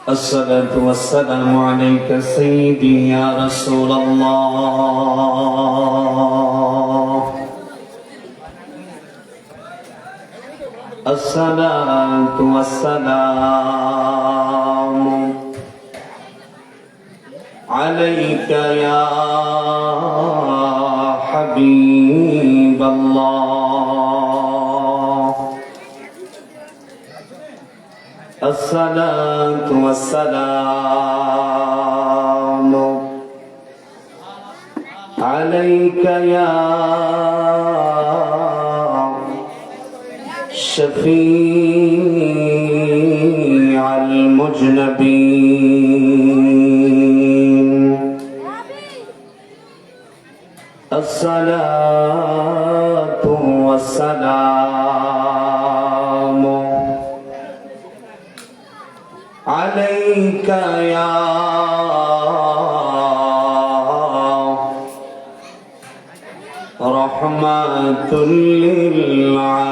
الصلاة والسلام عليك سيدي يا رسول الله. الصلاة والسلام عليك يا حبيب الله. الصلاة والسلام عليك يا شفيع المجنبين. الصلاة والسلام عليك يا رحمة للعالمين.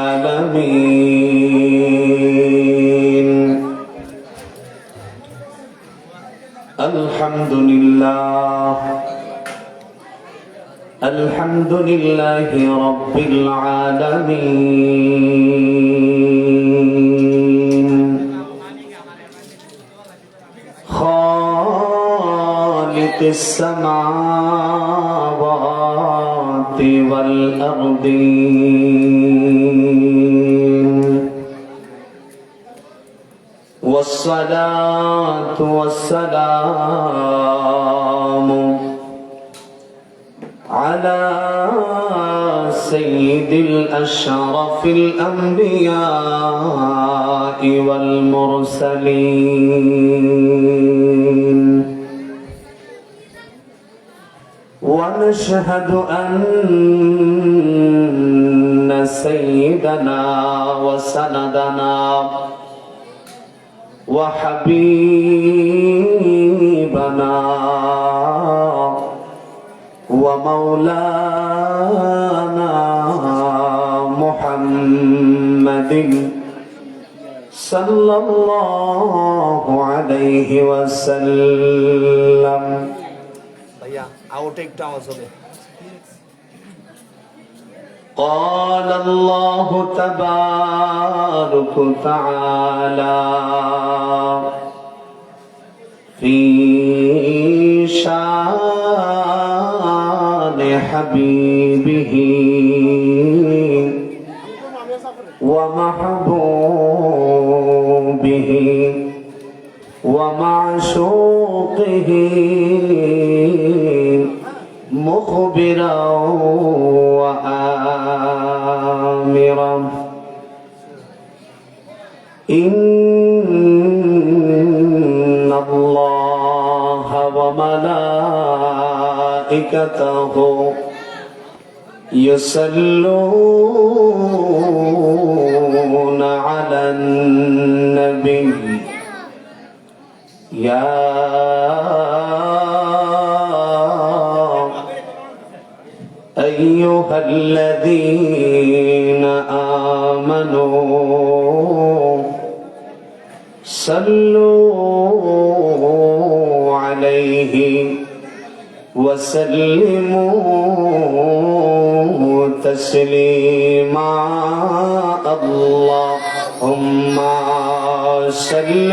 الحمد لله الحمد لله رب العالمين. خالق السماوات والأرضين. والصلاة والسلام على سيد الأشرف الأنبياء والمرسلين. ونشهد أن سيدنا وسندنا وحبيبنا ومولانا محمد صلى الله عليه وسلم. قال الله تبارك وتعالى في شان حبيبه ومحبوبه ومعشوقه مخبرا وآمرا إن الله وملائكته يصلون على النبي يا أيها الذين آمنوا صلوا عليه وسلموا تسليما. اللهم صل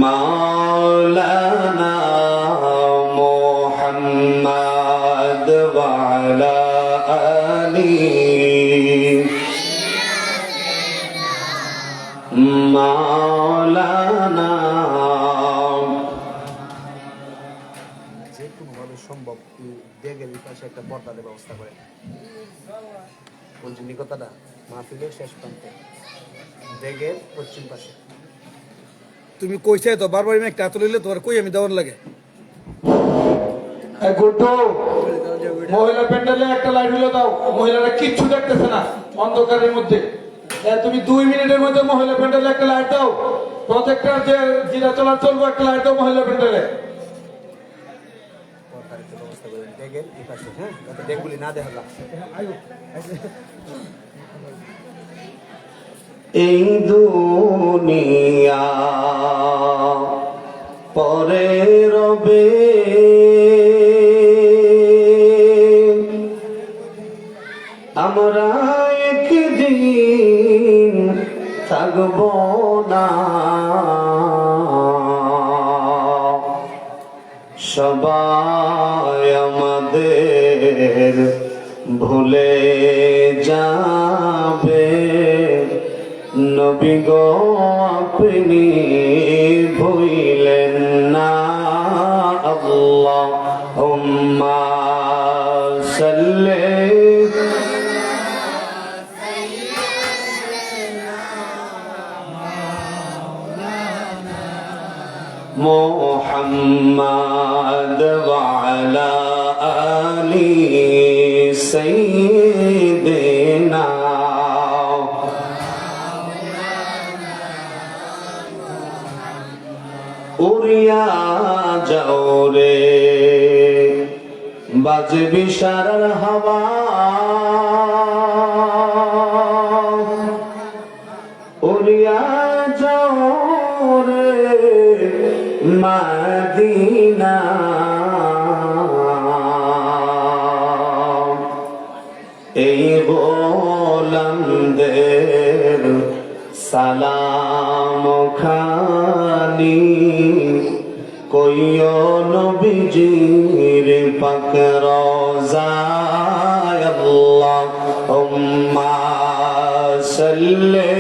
مولانا محمد وعلى آله مولانا. যে কোনোভাবে সম্ভব দেগের পাশে একটা পর্দার ব্যবস্থা করে বলছি নিকটটা মাহফিলের শেষ প্রান্তে দেগের পশ্চিম পাশে। তুমি কইছে তো বারবার আমি একটা হাত লইলে তোমার কই আমি দেওয়ার লাগে। মহিলা প্যান্ডেলে একটা লাইট হলে দাও, মহিলারা কিচ্ছু দেখতেছে না অন্ধকারের মধ্যে। তুমি 2 মিনিটের মধ্যে মহিলা প্যান্ডেলে একটা লাইট দাও। প্রজেক্টর যে যেটা চলার চলবো একটা লাইট দাও মহিলা প্যান্ডেলে। ব্যবস্থা করবেন ডেগের এই পাশে, হ্যাঁ, যাতে ডেগগুলি না দেখা যায়। এই দুনিয়া পরে রবে, আমরা একদিন থাকব না, সবাই আমাদের ভুলে যাবে, নবী গো আপনি ভুলেন না। আল্লাহুম্মা সাল্লি মুহাম্মাদ ওয়া আলা আলি সাইয়্যিদিনা। উড়িয়া যাও রে বাজবি সারার হাওয়া, উড়িয়া যাও রে মদিনা, এই গোলামদের সালাম খানি কইও নবীজির পাক রওজায়। আল্লাহুম্মা সাল্লি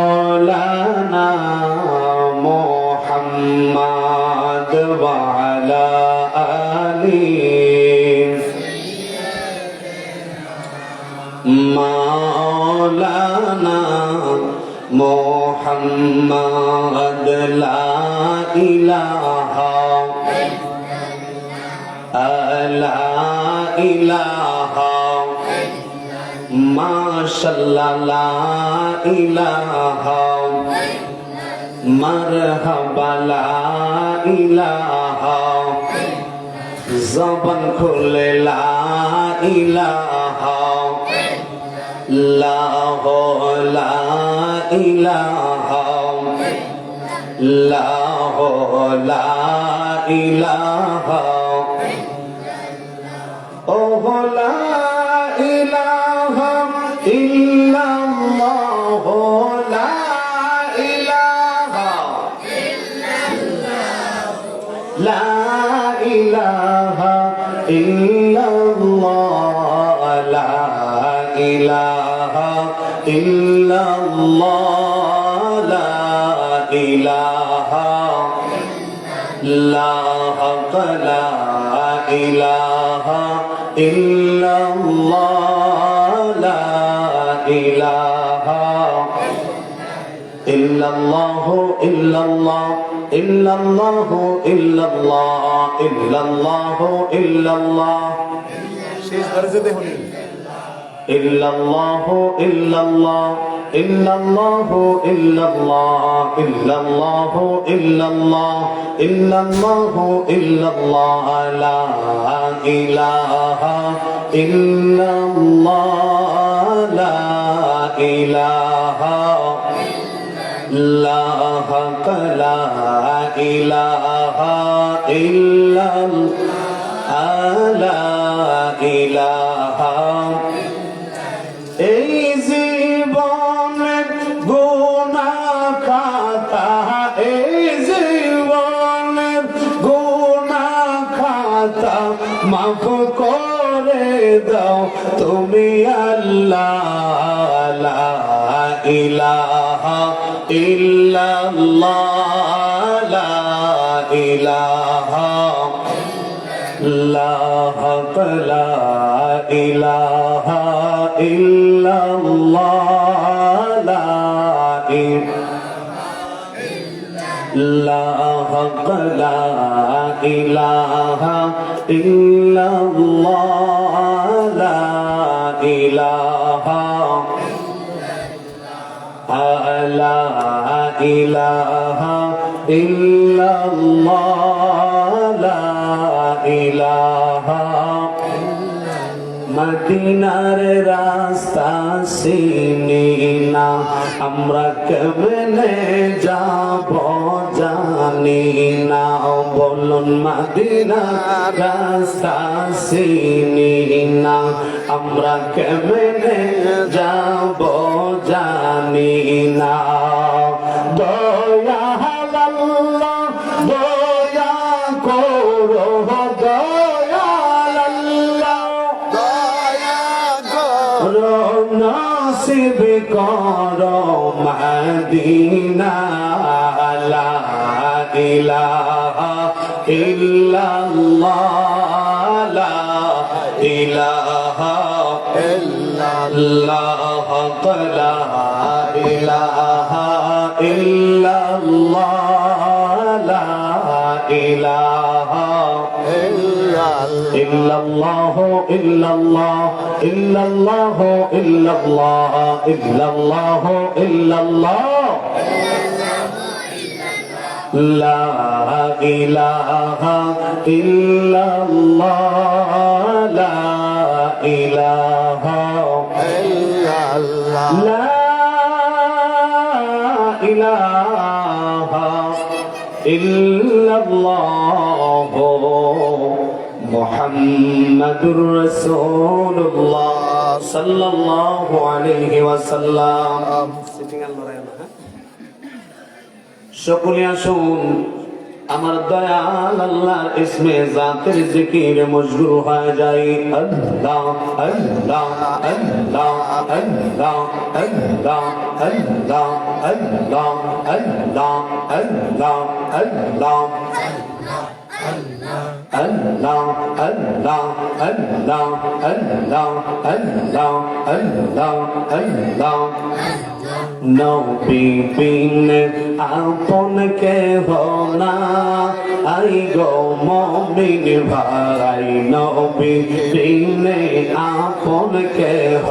মাওলানা মুহাম্মাদ ওয়া আলা আলি মাওলানা মুহাম্মাদ লা ইলাহা লা ইলাহা মাশাআল্লাহ লা ইলাহা মারহাবা লা ইলাহা, জবান খুলে লা ইলাহা লা ইলাহা লা ইলাহা, ও লা ইলাহা ইল্লাল্লাহ, লা ইলাহা লা ইলাহা ইল্লাল্লাহ, লা ইলাহা ইল্লাল্লাহ, লা ইলাহা লা লা ইলাহা ইল্লাল্লাহ, লা ইলাহা ইল্লাল্লাহ ইল্লাল্লাহ ইল্লাল্লাহ ইল্লাল্লাহ ইল্লাল্লাহ ইল্লাল্লাহ। শেষ দরজাতে হলি ইল্লাল্লাহ ইল্লাল্লাহ ইল্লাল্লাহ ইল্লাল্লাহ ইল্লাল্লাহ ইল্লাল্লাহ ইল্লাল্লাহ ইল্লাল্লাহ, লা ইলাহা ইল্লাল্লাহ, লা ইলাহা লা ইলাহা ইল্লাল্লাহ, লা ইলাহা। এই জীবনের গুনাহ খাতা, এই জীবনের গুনাহ খাতা মাফ করে দাও তুমি আল্লাহ, লা ইলাহা ইল্লাল্লাহ, লা ইলাহা লা ইলাহা ইল্লাল্লাহ, লা ইলাহা ইল্লাল্লাহ, লা ইলাহা। লা ইলাহা ইল্লাল্লাহ লা ইলাহা মদিনার রাস্তা চিনি না আমরা কেমনে যাব জানি না বলুন মদিনার রাস্তা চিনি না আমরা কেমনে যাব জানি না দয়া আল্লাহ দয়া করো দয়া আল্লাহ নসিব করো মদিনা লা ইলাহা ইল্লাল্লাহ লা ইলাহা ইল্লাল্লাহ লা ইলাহা ইল্লাল্লাহ লা ইলাহা ইল্লাল্লাহ ইল্লাল্লাহ ইল্লাল্লাহ ইল্লাল্লাহ ইল্লাল্লাহ ইল্লাল্লাহ লা ইলাহা ইল্লাল্লাহ লা ইলাহা লা ইলাহা ইল্লাল্লাহ মুহাম্মাদুর রাসূলুল্লাহ সাল্লাল্লাহু আলাইহি ওয়াসাল্লাম। সকলে আসুন আমার দয়াল আল্লাহর ইসমে জাতের জিকিরে মশগুল হয়ে যাই। আল্লাহ আল্লাহ আল্লাহ আল্লাহ আল্লাহ আল্লাহ আল্লাহ আল্লাহ আল্লাহ আল্লাহ Allah, Allah, Allah, Allah, Allah, Allah, Allah. নবী বিনে আপন কেহ না আই গো মুমিন ভাই নবী বিনে আপন কেহ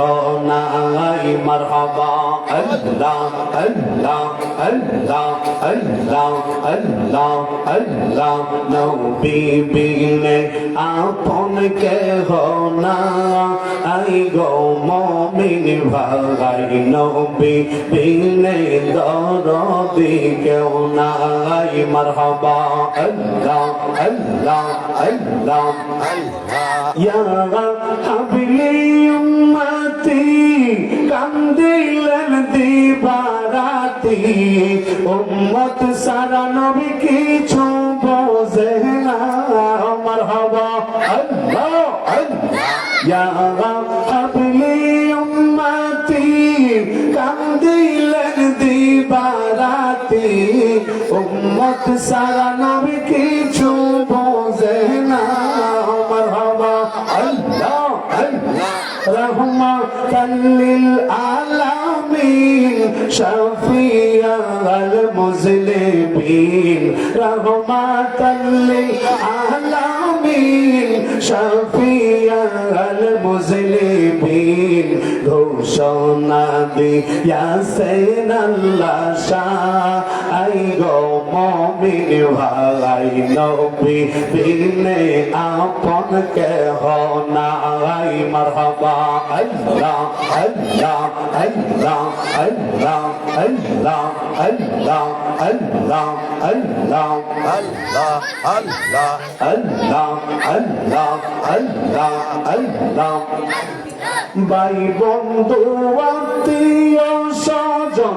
না আই মারহাবা আল্লাহ আল্লাহ আল্লাহ আল্লাহ আল্লাহ আল্লাহ নবী বিনে আপন কেহ না আই গো মুমিন ভাই নবী বিনে দরদি কেউ নাই মারহাবা আল্লাহ আল্লাহ আল্লাহ ইয়া হাবিলি উম্মতি কান্দিলেন দিবারাতি উম্মত সারা নবী কিছু বোঝে না মারহাবা আল্লাহ আল্লাহ ইয়া হাবিলি উম্মতি কান্দিলেন দিবারাতি উম্মত সারা নবী কিছু বোঝে না মারহাবা আল্লাহ আল্লাহ রহমাতাল লিল আলামিন শাফিয়াল মুজলিমিন রহমাতাল লিল আলামিন শাফিয়াল মুজলিমিন ঘোষণা দিয়াছেন আল্লাহ শাহ আই গো মুমিন ভাই নবী বিনে আপন কেহ নাই মারহাবা আল্লাহ আল্লাহ আল্লাহ আল্লাহ আল্লাহ আল্লাহ আল্লাহ আল্লাহ আল্লাহ আল্লাহ আল্লাহ আল্লাহ আল্লাহ আল্লাহ ভাই বন্ধু আত্মীয় স্বজন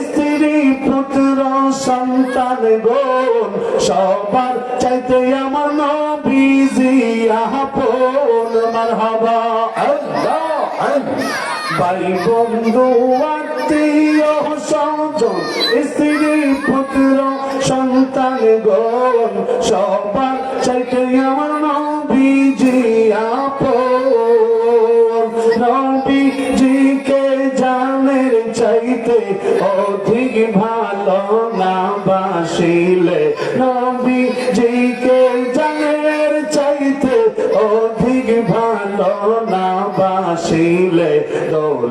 স্ত্রী পুত্র সন্তান গণ সবার চাইতে আমার নবীজি আপন মারহাবা আল্লাহ ভাই বন্ধু আত্মীয় স্বজন স্ত্রী পুত্র সন্তান গণ সবার চাইতে আমার নবীজি আপন নবীজিকে জানের চাইতে অধিক ভালো না বাসিলে নবীজিকে জানের চাইতে অধিক ভালো না বাসিলে দৌল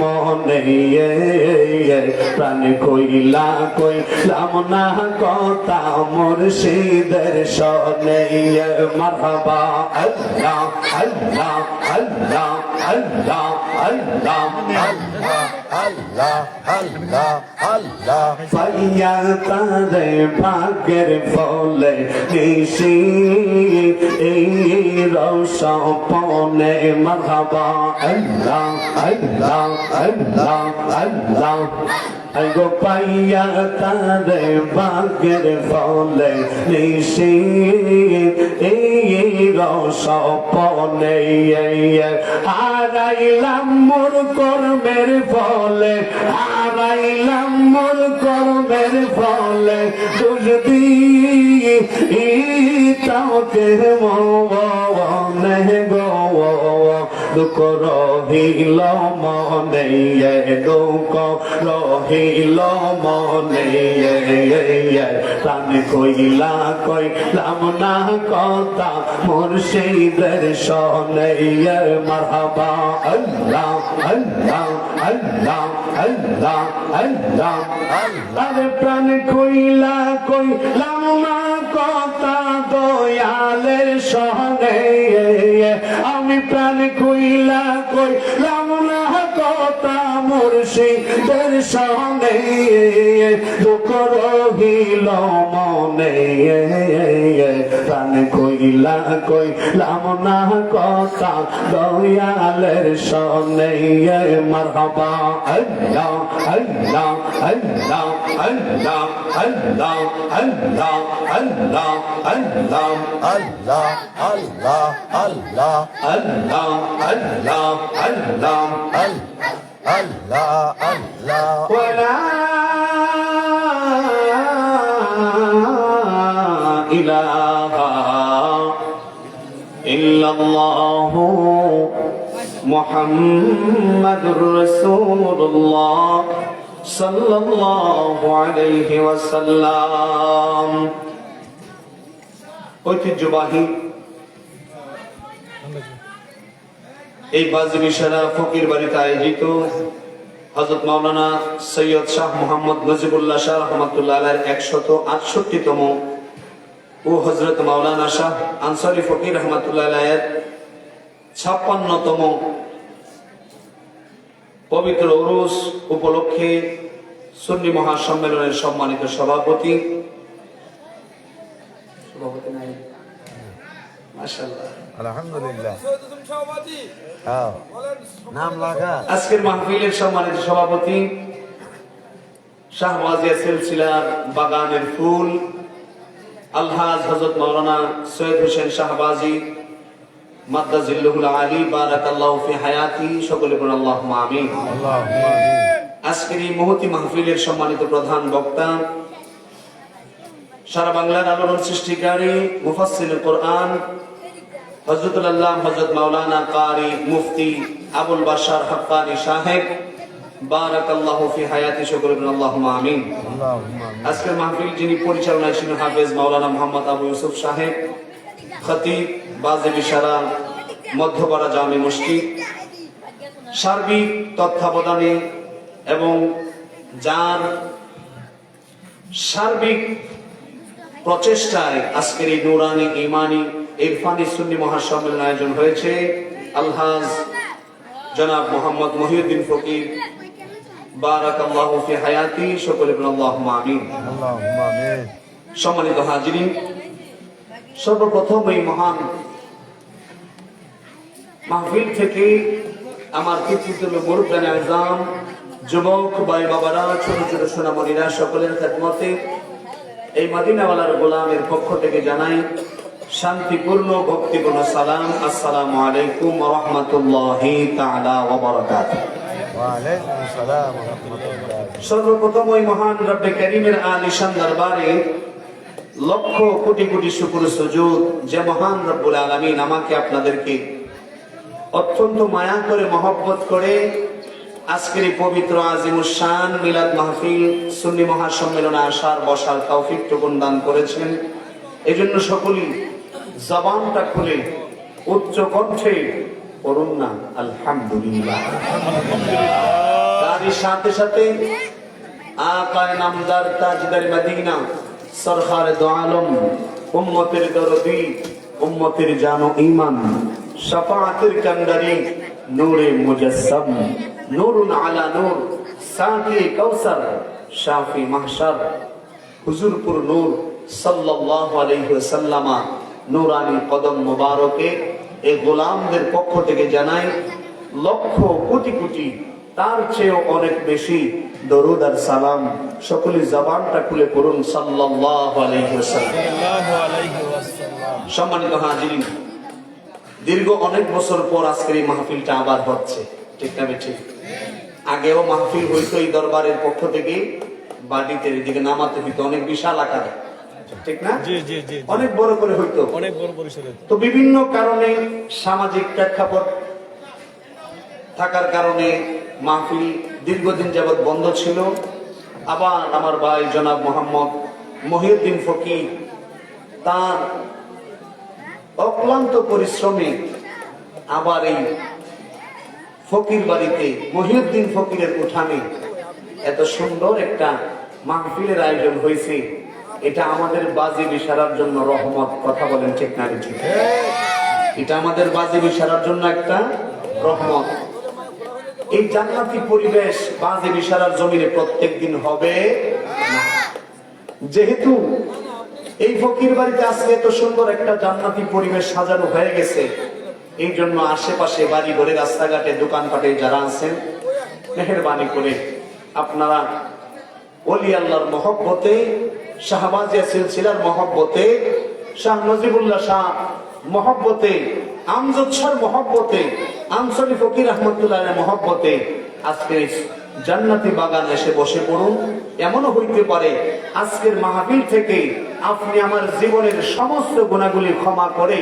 মনে প্রাণ কইলা কইলাম না কথা মুর্শিদের সনে মারহাবা আল্লাহ আল্লাহ আল্লাহ আল্লাহ আল্লাহ আল্লাহ আল্লাহ আল্লাহ পাইয়া তারে ভাগ্যের ফলে নিশি এই রসপনে মারহাবা আল্লাহ আল্লাহ আল্লাহ আল্লাহ গো পাইয়া তারে ভাগ্যের ফলে নিশি এই রসপনে হারাইলাম মোর কর্মের ফলে হারাইলাম মোর কর্মের ফলে দোষ দিয়ে তাকে মনে গো দুঃখ রহিল মনে দুঃখ রহিল মনে প্রাণ কইলা কইলাম না কথা মুর্শিদের সনে মারহাবা আল্লাহ আল্লাহ আল্লাহ আল্লাহ আল্লাহ আল্লাহ প্রাণ কইলা কইলাম না কথা দয়ালের সনে আমি প্রাণ কইলা কইলাম না কথা মুর্শিদের সনে দুঃখ রহিল মনে প্রাণ কইলা কইলাম না কথা দয়ালের সনে মারহাবা আল্লাহ আল্লাহ আল্লাহ আল্লাহ আল্লাহ আল্লাহ আল্লাহ আল্লাহ আল্লাহ আল্লাহ আল্লাহ আল্লাহ আল্লাহ আল্লাহ আল্লাহ আল্লাহ ولا إله إلا الله محمد رسول الله صلى الله عليه وسلم ঐতিহ্যবাহী এই বাজবি সারা ফকির বাড়িতে আয়োজিত হযরত মাওলানা সৈয়দ শাহ মোহাম্মদ নজিবুল্লাহ শাহ রহমাতুল্লাহ আলাইহির 168তম ও হযরত মাওলানা শাহ আনসারী ফকির রহমাতুল্লাহ আলাইহির 56তম পবিত্র উরুস উপলক্ষে সুন্নি মহাসম্মেলনের সম্মানিত সভাপতি নাই মাশাআল্লাহ আলহামদুলিল্লাহ নাম লাগা আজকের মাহফিলের সম্মানিত সভাপতি শাহওয়াজিয়া সিলসিলার বাগানের ফুল আলহাজ হযরত মাওলানা সৈয়দ হোসেন শাহবাজি মাদ্দাজিল্লাহুল আলী বারাকাল্লাহু ফি হায়াতি সকলে বলেন আল্লাহুম্মা আমিন। আল্লাহুম্মা আমিন। আজকের এই মহতি মাহফিলের সম্মানিত প্রধান বক্তা সারা বাংলার আলোড়ন সৃষ্টিকারী মুফাসসিরুল কোরআন হযরতুল আল্লাহ হযরত মাওলানা কারি মুফতি আবুল বাশার হাক্কানি সাহেব বারাকাল্লাহু ফি হায়াতি সকলে বলেন আল্লাহুম্মা আমিন। আল্লাহুম্মা আমিন। আজকের মাহফিল যিনি পরিচালনায় ছিলেন হাফেজ মাওলানা মোহাম্মদ আবু ইউসুফ সাহেব খতিব বাজেবি সারা মধ্যপাড়া জামে মসজিদ সার্বিক তত্ত্বাবধানে এবং যার সার্বিক প্রচেষ্টায় আজকের এই নূরানি ঈমানি ইরফানি সুন্নি মহাসম্মেলন আয়োজন হয়েছে আলহাজ জনাব মোহাম্মদ মহিউদ্দিন ফকির বারাকাল্লাহু ফি হায়াতি সকলে বলেন আল্লাহুম্মা আমিন। আল্লাহুম্মা আমিন। সম্মানিত হাজিরিন, সর্বপ্রথম এই মহান মাহফিল থেকে আমার পিতৃতুল্য মুরব্বিয়ানে আযম যুবক ভাই বাবারা ছোট ছোট সোনামণিরা সকলের খেদমতে এই মদিনাওয়ালার গোলামের পক্ষ থেকে জানাই শান্তিপূর্ণ ভক্তিপূর্ণ সালাম। আসসালামু আলাইকুম ওয়া রাহমাতুল্লাহি তাআলা ওয়া বারাকাতুহু। ওয়া আলাইকুম আসসালাম ওয়া রাহমাতুল্লাহ। সর্বপ্রথম ওই মহান রব্বে কারীমের আলিশান দরবারে লক্ষ কোটি কোটি শুকর সুজুদ যে মহান রব্বুল আলামিন আমাকে আপনাদেরকে অত্যন্ত মায়া করে মহব্বত করে আজকের এই পবিত্র আজিমুস শান মিলাদ মাহফিল সুন্নি মহাসম্মেলনে আসার বসার তৌফিক টুকুন দান করেছেন। এজন্য সকলেই জবানটা খুলে উচ্চ কণ্ঠে পড়ুন না আলহামদুলিল্লাহ। তারই সাথে সাথে আকায়ে নামদার তাজদার মদিনা সরকারে দো আলম উম্মতের দরদি উম্মতের জানো ঈমান শাফাআতের কান্ডারি নূরে মুজাসসাম নূরুন আলা নূর সাকি কাউসার শাফি মাহশার হুজুরপুর নূর সাল্লাল্লাহু আলাইহি ওয়াসাল্লাম নূরানী কদম মোবারকে এই গোলামদের পক্ষ থেকে জানাই লক্ষ কোটি কোটি তার চেয়েও অনেক বেশি দরুদ আর সালাম। সকলে জবানটা খুলে পড়ুন সাল্লাল্লাহু আলাইহি ওয়াসাল্লাম। সম্মানিত হাজিরিন, দীর্ঘ অনেক বছর পর আজকের এই মাহফিলটা আবার হচ্ছে, ঠিক না ঠিক? আগেও মাহফিল হইতো এই দরবারের পক্ষ থেকে, বাড়িতে এদিকে নামাতে হইতো অনেক বিশাল আকারে, ঠিক না? অনেক বড় করে হইতো, অনেক বড় পরিসরে। তো বিভিন্ন কারণে সামাজিক প্রেক্ষাপট থাকার কারণে মাহফিল দীর্ঘদিন যাবৎ বন্ধ ছিল। আবার আমার ভাই জনাব মোহাম্মদ মহিউদ্দিন ফকির তার অক্লান্ত পরিশ্রমে আবার এই ফকির বাড়িতে মহিউদ্দিন ফকিরের উঠানে এত সুন্দর একটা মাহফিলের আয়োজন হয়েছে। এটা আমাদের বাজি বিশারার জন্য রহমত। কথা বলেন ঠিক না ঠিক? এটা আমাদের বাজি বিশারার জন্য একটা রহমত। এই জান্নাতি পরিবেশ বাজি বিশারার জমিনে প্রত্যেক দিন হবে না। যেহেতু এই ফকির বাড়িতে আজকে এত সুন্দর একটা জান্নাতি পরিবেশ সাজানো হয়ে গেছে, এই জন্য আশেপাশে বাড়ি ঘরে রাস্তাঘাটে দোকানপাটে যারা আছেন, মেহেরবানি করে আপনারা ওলি আল্লাহর মহব্বতে, শাহবাজিয়া সিলসিলার মহব্বতে, শাহ নজিবুল্লাহ শাহ মহব্বতে, আমজদ শাহর মহব্বতে, আনসারী ফকির রহমতুল্লাহ মহব্বতে আজকে জান্নাতি বাগান এসে বসে পড়ুন। এমনও হইতে পারে আজকের মাহফিল থেকে আপনি আমার জীবনের সমস্ত গুনাহগুলি ক্ষমা করে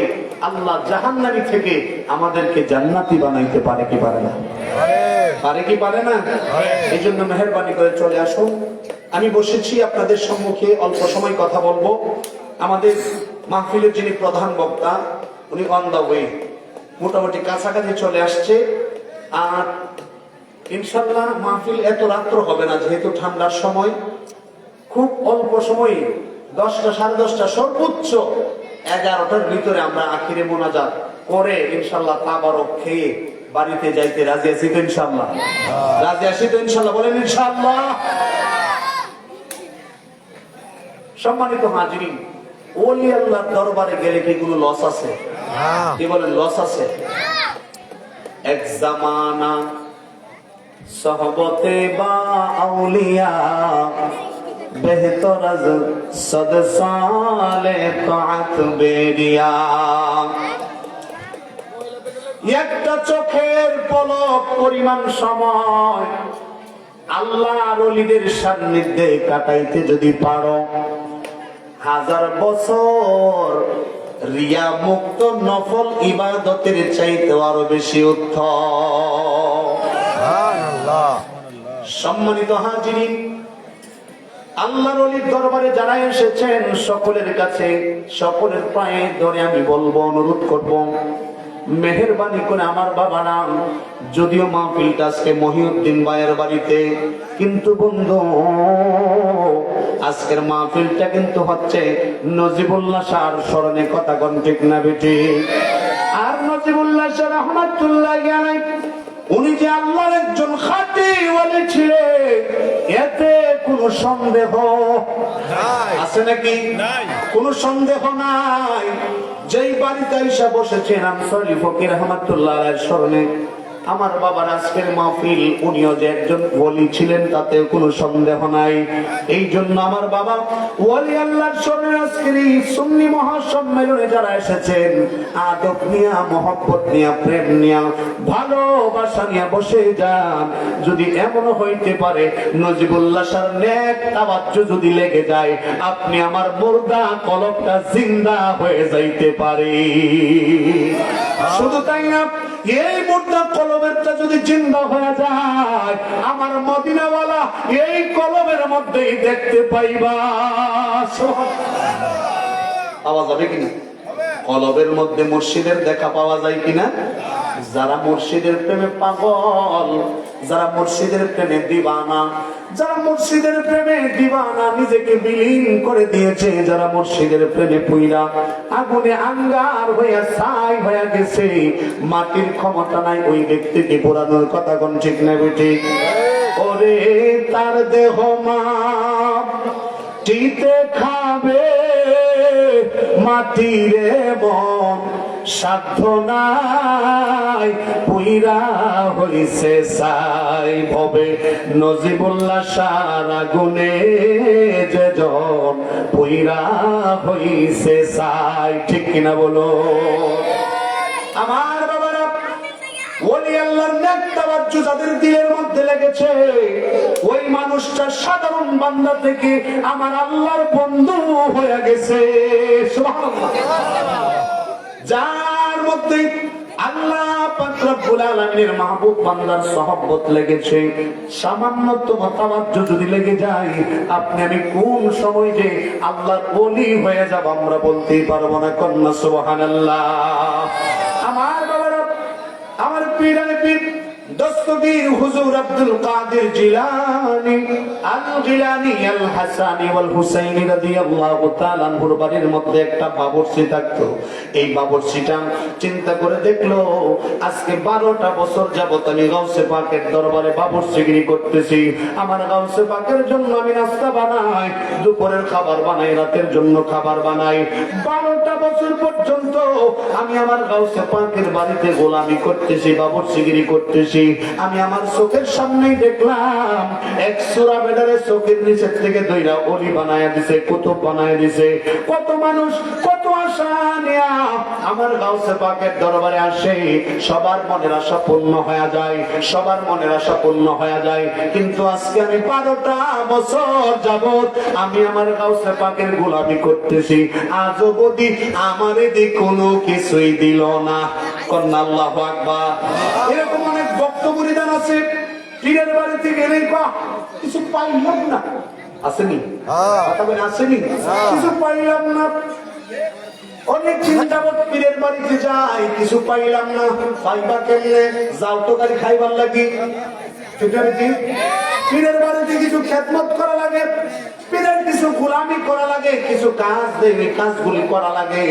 আল্লাহ জাহান্নামী থেকে আমাদেরকে জান্নাতি বানাইতে পারে কি পারে না? পারে কি পারে না? এই জন্য মেহেরবানি করে চলে আসুন। আমি বসেছি আপনাদের সম্মুখে, অল্প সময় কথা বলবো। আমাদের মাহফিলের যিনি প্রধান বক্তা উনি অন দা ওয়ে, মোটামুটি কাছাকাছি চলে আসছে। আর ইনশাল্লাহ মাহফিল এত রাত্র হবে না, যেহেতু ঠান্ডার সময়। খুব অল্প সময় 10টা, 10:30, সর্বোচ্চ 11টার ভিতরে আমরা আখিরে মোনাজাত করে ইনশাল্লাহ তাবারক খেয়ে বাড়িতে যাইতে রাজি আছি তো ইনশাল্লাহ? রাজি আছি তো ইনশাল্লাহ? বলেন ইনশাল্লাহ। সম্মানিত হাজিরিন, ওলি আল্লাহর দরবারে গেলে কি কোনো লস আছে? কি বলেন, লস আছে? এক জামানা সহবতে বা আউলিয়া বেহতর আজ সদ সালে তাআত বেরিয়া। একটা চোখের পলক পরিমাণ সময় আল্লাহর ওলিদের সান্নিধ্যে কাটাইতে যদি পারো, 1000 বছর রিয়া মুক্ত নফল ইবাদতের চাইতে আরো বেশি উত্তম। সম্মানিত হাজিরিন, আল্লাহর ওলির দরবারে যারা এসেছেন সকলের কাছে, সকলের পায়ে ধরে আমি বলবো, অনুরোধ করব, মেহেরবানি করে আমার বাবা নাম, যদিও মাহফিলটা আজকে মহিউদ্দিন ভাইয়ের বাড়িতে, কিন্তু বন্ধু আজকের মাহফিলটা কিন্তু হচ্ছে নজিবুল্লাহ শাহর স্মরণে। কথা কোন ঠিক না বেটি? আর নজিবুল্লাহ শাহ রহমাতুল্লাহ আলাইহি উনি যে আল্লাহর একজন খাঁটি ওলি ছিলেন, এতে কোনো সন্দেহ আছে নাকি? কোনো সন্দেহ নাই। যেই বাড়িতে এসে বসেছেন আনসারী ফকির রহমাতুল্লাহ আলাইহির স্মরণে আমার বাবার আজকের মাহফিল, উনিও যে একজন ওলি ছিলেন তাতে কোনো সন্দেহ নাই। এই জন্য আমার বাবা ওলি আল্লাহর স্মরণে আজকের এই সুন্নি মহাসম্মেলনে যারা এসেছেন, আদব নিয়া, মহব্বত নিয়া, প্রেম নিয়া, ভালোবাসা নিয়া বসে যান। যদি এমন হইতে পারে নজিবুল্লাহ শাহর নেক তাওয়াজ্জু যদি লেগে যায়, আপনি আমার মুর্দা কলবটা জিন্দা হয়ে যাইতে পারে। শুধু তাই না, এই মুর্দা কলবেরটা যদি জিন্দা হয়ে যায়, আমার মদিনাওয়ালা এই কলবের মধ্যেই দেখতে পাইবা। পাওয়া যাবে কিনা? কলবের মধ্যে মুর্শিদের দেখা পাওয়া যায় কিনা? যারা মুর্শিদের প্রেমে পাগল যারা মুর্শিদের প্রেমে দিবানা, যারা মুর্শিদের প্রেমে দিবানা, নিজেকে বিলীন করে দিয়েছে, যারা মুর্শিদের প্রেমে পুইরা আগুনে আঙ্গার হইয়া ছাই হইয়া গেছে, মাটির ক্ষমতা নাই ওই ব্যক্তিকে পোড়ানোর কথা কোন ঠিক না বেঠিক? ওরে তার দেহ মাটিতে খাবে, মাটিরে মন সাধ্য নাই, পুইরা হইছে ছাই ভবে নজিবুল্লাহ শাহর আগুনে যে জন পুইরা হইছে ছাই। ঠিক কিনা বলো? আমার বাবারা, ওলি আল্লাহর নেক তাওয়াজ্জু যাদের দিলের মধ্যে লেগেছে, ওই মানুষটা সাধারণ বান্দা থেকে আমার আল্লাহর বন্ধু হয়ে গেছে। সুবহানাল্লাহ। যার মধ্যে আল্লাহ পাক রব্বুল আলামিনের মাহবুব বান্দার সহবত লেগেছে, সামান্যতম তাওয়াজ্জু যদি লেগে যায়, আপনি আমি কোন সময় যে আল্লাহর ওলি হয়ে যাব আমরা বলতেই পারবো না। কন্যা সুবহানাল্লাহ। আমার বাবারা, আমার পীরানে পীর দস্তগীর হুজুর আব্দুল কাদের জিলানী আল জিলানী আল হাসানী ওয়াল হুসাইনী রাদিয়াল্লাহু তাআলা আনহুর বাড়ির মধ্যে একটা বাবরচি থাকতো। এই বাবরচিটা চিন্তা করে দেখলো, আজকে 12টা বছর যাবত আমি গাউসে পাকের দরবারে বাবরচিগিরি করতেছি। আমার গাউসে পাকের জন্য আমি নাস্তা বানাই, দুপুরের খাবার বানাই, রাতের জন্য খাবার বানাই। 12টা বছর পর্যন্ত আমি আমার গাউসে পাকের বাড়িতে গোলামি করতেছি, বাবরচিগিরি করতেছি। আমি আমার চোখের সামনেই দেখলাম এক সূরা বেডারে চোখের নিচের থেকে দুইটা অলি বানায়া দিছে, কুতুব বানায়া দিছে। কত মানুষ কত আশা নিয়া আমার গাউসে পাকের দরবারে আসে, সবার মনের আশা পূর্ণ হয়ে যায়, সবার মনের আশা পূর্ণ হয়ে যায়। কিন্তু আজকে আমি 12টা বছর যাবত আমি আমার গাউসে পাকের গোলামি করতেছি, আজ অবধি আমার এদিকে কোনো কিছুই দিল না। কন্যা আল্লাহু আকবার। এরকম অনেক বক্তব্যদান আছে, পীরের বাড়িতে গেলেই কিছু পাইলাম না, আসেনি? কথা বলে আসেনি? কিছু পাইলাম না। অনেক চিন্তাবত পীরের বাড়িতে যাই, কিছু পাইলাম না। পাইবা কেমনে? যাও তো গাড়ি খাইবার লাগি। পীরের বাড়িতে কিছু খেদমত করা লাগে, পীরের কিছু গোলামি করা লাগে, কিছু কাজ দেবে, কাজগুলি করা লাগে।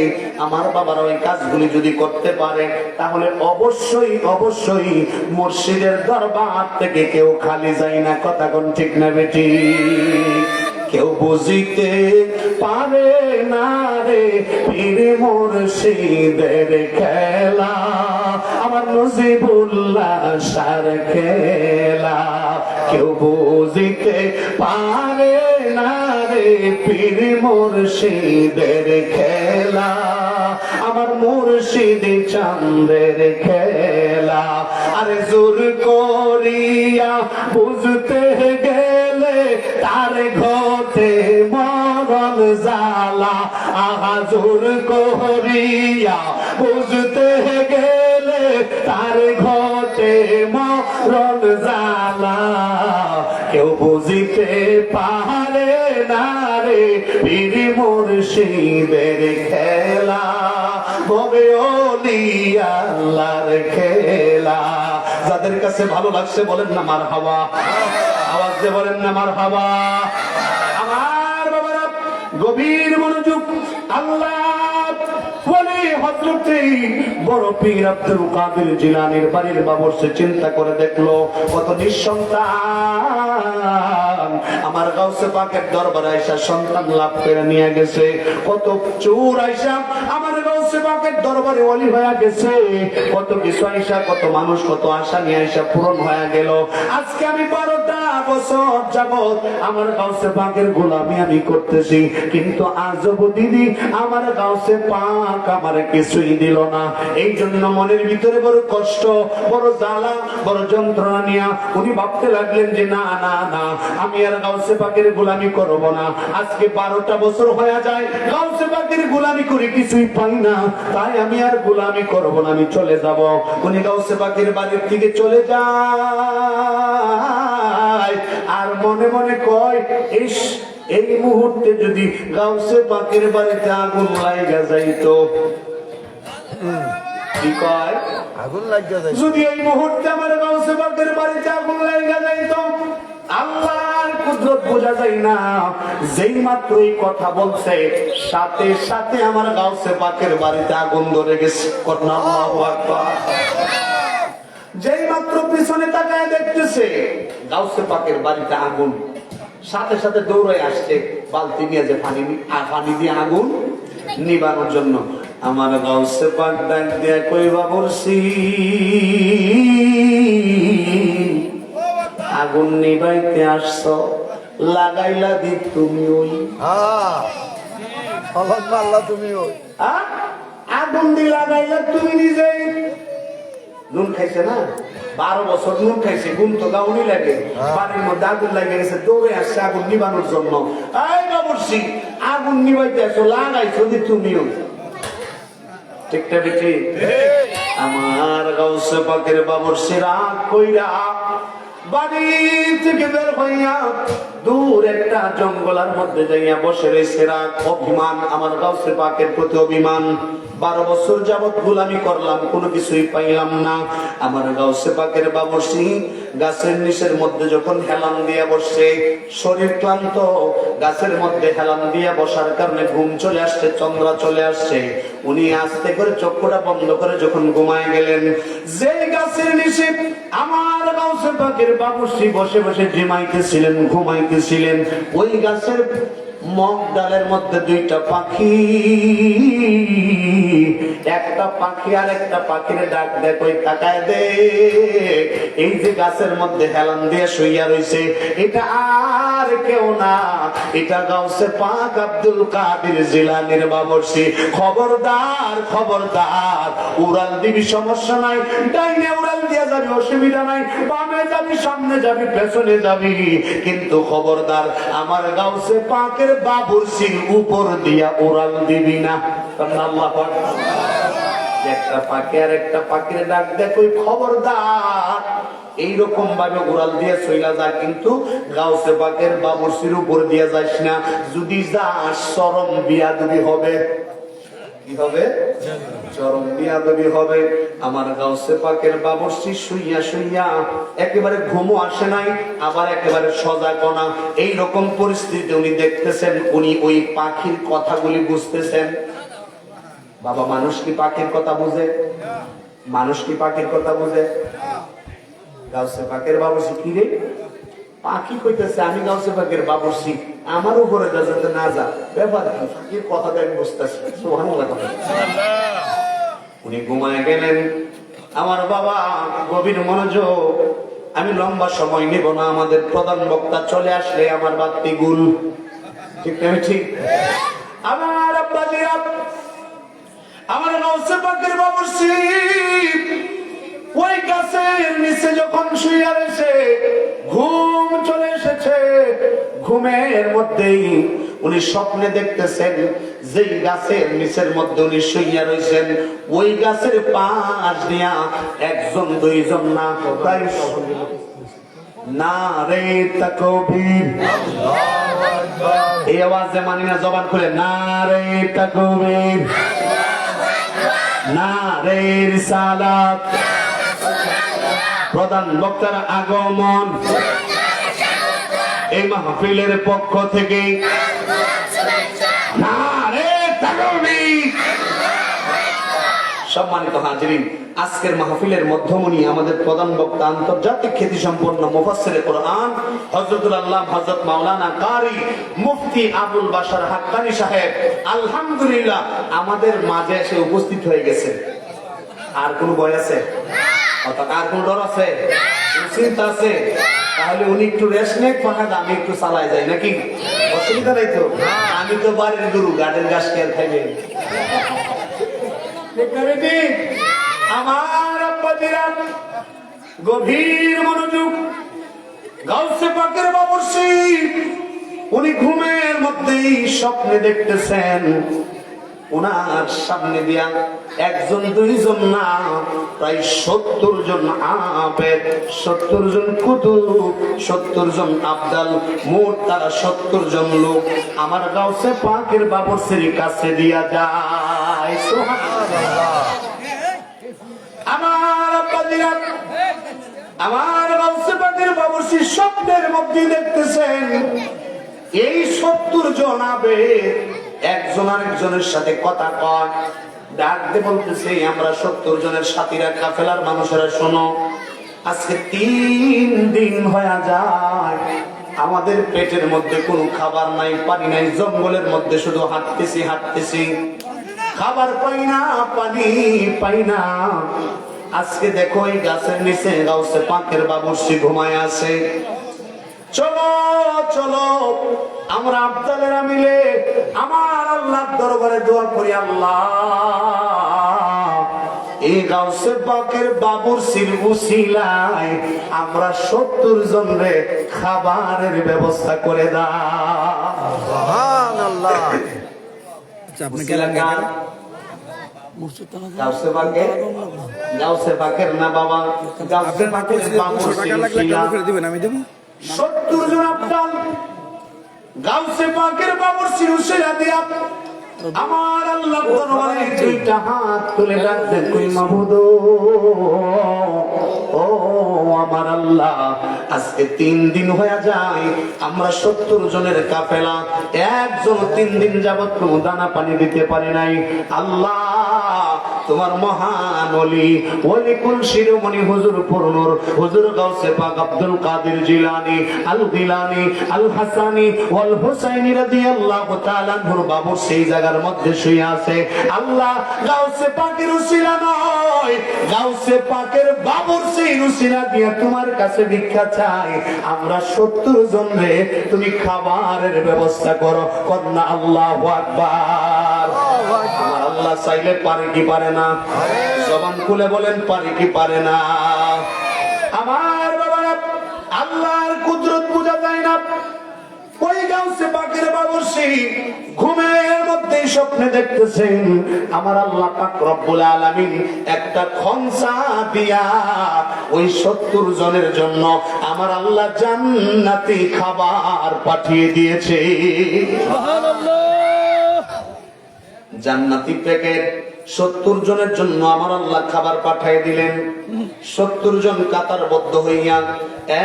আমার বাবার ওই কাজগুলি যদি করতে পারে, তাহলে অবশ্যই অবশ্যই মুর্শিদের দরবার থেকে কেউ খালি যায় না। কথা কোন ঠিক না বেটি? কেউ বুঝিতে পারে না রে পীর মুর্শিদের খেলা, আমার নজিবুল্লাহ শাহর খেলা। কেউ বুঝিতে পারে না রে পীর মুর্শিদের খেলা, আমার মুর্শিদ চাঁদের খেলা। আরে জোর করিয়া বুঝতে গেলে তার ঘটে মরণ জালা, আহা জোর করিয়া বুঝতে গেলে তার ঘটে মরণ জালা। কেউ বুঝিতে পারে না রে পীর মুর্শিদের খেলা, ভবে ওলি আল্লাহর খেলা। যাদের কাছে ভালো লাগছে বলেন না মারহাবা, আওয়াজ দিয়ে বলেন না মারহাবা। আমার বাবারা, গভীর মনোযোগ। আল্লাহ ওলি হযরতে বড় পীর আব্দুল কাদের জিলানীর বাড়ির বাবরচি চিন্তা করে দেখলো, কত নিঃসন্তান আমার গাউসে পাকের দরবারে আইসা সন্তান লাভ করে নিয়ে গেছে। কত চোর আইসা আমার গাউসে পাকের দরবারে ওলি হয়ে গেছে। কত কিছু আইসা, কত মানুষ, কত আশা নিয়ে আইসা পূরণ হয়ে গেল। আজকে আমি 12টা বছর যাবত আমার গাউসে পাকের গোলামি আমি করতেছি, কিন্তু আজব দিদি আমার গাউসে পাক আমার কিছুই দিল না। এই জন্য মনের ভিতরে বড় কষ্ট, বড় জ্বালা, বড় যন্ত্রণা নিয়া উনি ভাবতে লাগলেন যে না না না, আমি আর গাউসে পাকের গোলামি করব না। আজকে 12টা বছর হয়ে যায় গাউসে পাকের গোলামি করে কিছুই পাই না, তাই আমি আর গোলামি করব না, আমি চলে যাব। উনি গাউসে পাকের বাড়ির থেকে চলে যায় আর মনে মনে কয়, ইস এই মুহূর্তে যদি গাউসে পাকের বাড়িতে আগুন লাগা যাইতো। কি কয়? আগুন লাগিয়া যায়। যদি এই মুহূর্তে আমার গাউসে গাউসে পাকের বাড়িতে আগুন লাগা যাইত, আল্লাহর কুদরত বোঝা যায় না। যেই মাত্র এই কথা বলছে, সাথে সাথে আমার গাউসে পাকের বাড়িতে আগুন ধরে গেছে। আল্লাহু আকবার। যেই মাত্র পিছনে তাকায় দেখতেছে গাউসে পাকের বাড়িতে আগুন, সাথে সাথে দৌড়ে আসছে বালতি নিয়ে, যে পানি দিয়ে আগুন নিবানোর জন্য। আমার গাউসে পাক ডাক দিয়া কইবা বলছি, আগুন নিবাইতে আসছো, লাগাইলা দি তুমি ওই আল্লাহ তুমি ওই আগুন দিয়ে লাগাইলা তুমি নিজে। নুন খাইছে না, 12 বছর নুন খাইছে, গুণ তো গাউনি লাগে, পানির মধ্যে আগুন লাগে গেছে, দৌড়ে আসছে আগুন নিবানোর জন্য। এই বাবুর্চি, আগুন নিবাইতে আসো, লাগাইছো দি তুমিও। ঠিকটা বেঠি? আমার গাউসে পাকের বাবুর্চি রাগ কইরা বাড়ি থেকে বের হইয়া দূর একটা জঙ্গলের মধ্যে যাইয়া বসে রয়েছে। রাগ, অভিমান, আমার গাউসে পাকের প্রতি অভিমান। 12 বছর যাবৎ গোলামি করলাম, কোনো কিছুই পাইলাম না। আমার গাউসে পাকের বাবুর্চি গাছের নিচের মধ্যে যখন হেলান দিয়া বসে, শরীর ক্লান্ত, গাছের মধ্যে হেলান দিয়া বসার কারণে ঘুম চলে আসছে, চন্দ্রা চলে আসছে। উনি আস্তে করে চক্ষুটা বন্ধ করে যখন ঘুমায় গেলেন, যে গাছের নিচে আমার গাউসে পাকের বাবুর্চি বসে বসে জিমাইতেছিলেন, ঘুমাইতেছিলেন, ওই গাছের মগ ডালের মধ্যে 2টা পাখি, একটা পাখি আর একটা পাখিরে ডাক দেয়, কই তাকায় দে, এই যে গাছের মধ্যে হেলান দিয়ে শুইয়া রইছে, এটা আর কেউ না, এটা গাউসে পাক আব্দুল কাদের জিলানীর বাবুর্চি। খবরদার, খবরদার, উড়াল দিবি সমস্যা নাই, ডাইনে উড়াল দিয়া যাবি অসুবিধা নাই, বামে যাবি, সামনে যাবি, পেছনে যাবি, কিন্তু খবরদার আমার গাউসে পাকের বাবুর্চির উপর দিয়া উড়াল দিবি না। আল্লাহু আকবার। একটা পাখি আর একটা পাখির ডাক দেয়, কই খবরদার, এইরকম ভাবে উড়াল দিয়ে চইলা যা, কিন্তু গাউসে পাকের বাবুর্চির উপর দিয়া যাস না, যদি যাস চরম বিয়াদবি হবে। কি হবে? চরম বিয়াদবি হবে। আমার গাউসে পাকের বাবুর্চি শুইয়া শুইয়া একেবারে ঘুমও আসে নাই, আবার একেবারে সজাগনা। এইরকম পরিস্থিতি উনি দেখতেছেন, উনি ওই পাখির কথাগুলি বুঝতেছেন। বাবা, মানুষ কি পাখির কথা বুঝে? মানুষ কি পাখির কথা বুঝে? গাউসে পাকের বাবুর্চি কি রে, পাখি কইতেছে আমি গাউসে পাকের বাবুর্চি, আমার উপরে যাতে না যা, ব্যাপার কি? পাখির কথাটা আমি বুঝতেছি। সুবহানাল্লাহ। উনি ঘুমায় গেলেন। আমার বাবা গভীর মনোযোগ, আমি লম্বা সময় নেব না, আমাদের প্রধান বক্তা চলে আসলে আমার বাতি গুল। ঠিক না? ঠিক। আমার আব্বাজিরা, আমার গাউসে পাকের বাবুর্চি ওই গাছের নিচে যখন শুয়ে রয়েছে, ঘুম চলে এসেছে। ঘুমের মধ্যেই উনি স্বপ্নে দেখতেছেন, যেই গাছের নিচের মধ্যে উনি শুইয়া রয়েছেন, ওই গাছের পাশ দিয়া 1 2 জন না, প্রায় নারে তাকবীর, এই আওয়াজে মানি না, জবান খুলে নারে তাকবীর, নারে রিসালাত, প্রধান বক্তার আগমন, এই মাহফিলের পক্ষ থেকে নারে তাকবীর। সম্মানিত হাজিরিন, আজকের মাহফিলের মধ্যমণি আমাদের প্রধান বক্তা, আন্তর্জাতিক খ্যাতি সম্পন্ন মুফাসসিরে কোরআন হযরতুল আল্লাহ হযরত মাওলানা কারি মুফতি আবুল বাশার হাক্কানি সাহেব আলহামদুলিল্লাহ আমাদের মাঝে এসে উপস্থিত হয়ে গেছে। আর কোন ভয় আছে? অর্থাৎ আর কোন ডর আছে? চিন্তা আছে? তাহলে উনি একটু রেস্ট নেক, ফাঁকা আমি একটু চালাই যাই, নাকি? অসুবিধা নাই তো? আমি তো বাড়ির গরু, গাড়ির ঘাস কে আর খাইবে? আমার আব্বাজিরা গভীর মনোযোগ, গাউসে পাকের বাবুর্চি উনি ঘুমের মধ্যেই স্বপ্নে দেখতেছেন, ওনার সামনে দিয়া 1 2 জন না, প্রায় 70 জন আবেদ, 70 জন কুতুব, 70 জন আবদাল, মোট তারা 70 জন লোক আমার গাউসে পাকের বাবুর্চির কাছে দিয়া যায়। সুবহানাল্লাহ। আমার আব্বাজিরা আমার গাউসে পাকের বাবুর্চি স্বপ্নের মধ্যে দেখতেছেন এই 70 জন আবেদ একজন আরেকজনের সাথে কথা কয়, ডাকতে বলতেছে, আমরা 70 জনের সাথীরা কাফেলার মানুষেরা শোনো, আজকে 3 দিন হয়ে যায় আমাদের পেটের মধ্যে কোনো খাবার নাই, পানি নাই, জঙ্গলের মধ্যে শুধু হাঁটতেছি, খাবার পাই না, পানি পাই না। আজকে দেখো এই গাছের নিচে গাউসে পাকের বাবুর্চি ঘুমায় আছে, চলো চলো আমরা আব্দালেরা মিলে আমার আল্লাহর দরবারে দোয়া করি, আল্লাহ এই গাউসে পাকের বাবুর্চির উসিলায় আমরা 70 জনরে খাবারের ব্যবস্থা করে দাও। সুবহানাল্লাহ। আচ্ছা আপনি উসিলা গেলেন কার? গাউসে পাকের? গাউসে পাকের না বাবা, গাউসে আপনার পাকের 200 বাবুর্চির টাকা লাগলে উসিলা। করে দিবেন, আমি দেবো। 70 জন আব্দাল গাউসে পাকের বাবুর্চির উসিলা দিয়া আমার আল্লাহ দরবারে 2টা হাত তুলে রাখবেন, কই মাবুদ ও আমার আল্লাহ, আজকে 3 দিন হয়ে যায় আমরা 70 জনের কাফেলা, একজন 3 দিন যাবত কোনো দানা পানি দিতে পারে নাই। আল্লাহ তোমার মহান ওলি কুল শিরোমণি হুজুর পুরনুর হুজুর গাউসে পাক আব্দুল কাদের জিলানী আল গিলানী আল হাসানী ওয়াল হুসাইনী রাদিয়াল্লাহু তাআলা আনহুর বাবুর সেই জায়গার মধ্যে শুয়ে আছে। আল্লাহ গাউসে পাকের উসিলা নয়, গাউসে পাকের বাবুর সেই উসিলা দিয়ে তোমার কাছে ভিক্ষা চাই, আমরা 70 জন রে তুমি খাবারের ব্যবস্থা করো, কন্যা আল্লাহু আকবার। আমার আল্লাহ চাইলে পারে কি পারে না? জবান খুলে বলেন, পারে কি পারে না? আমার বাবারা, আল্লাহর কুদরত বোঝা যায় না। ওই গাউসে পাকের বাবুর্চি ঘুমের মধ্যে স্বপ্নে দেখতেছেন আমার আল্লাহ পাক রব্বুল আলামিন একটা খনসা দিয়া ওই 70 জনের জন্য আমার আল্লাহ জান্নাতি খাবার পাঠিয়ে দিয়েছে। জান্নাতি প্যাকেট 70 জনের জন্য আমার আল্লাহ খাবার পাঠিয়ে দিলেন। 70 জন কাতারবদ্ধ হইয়া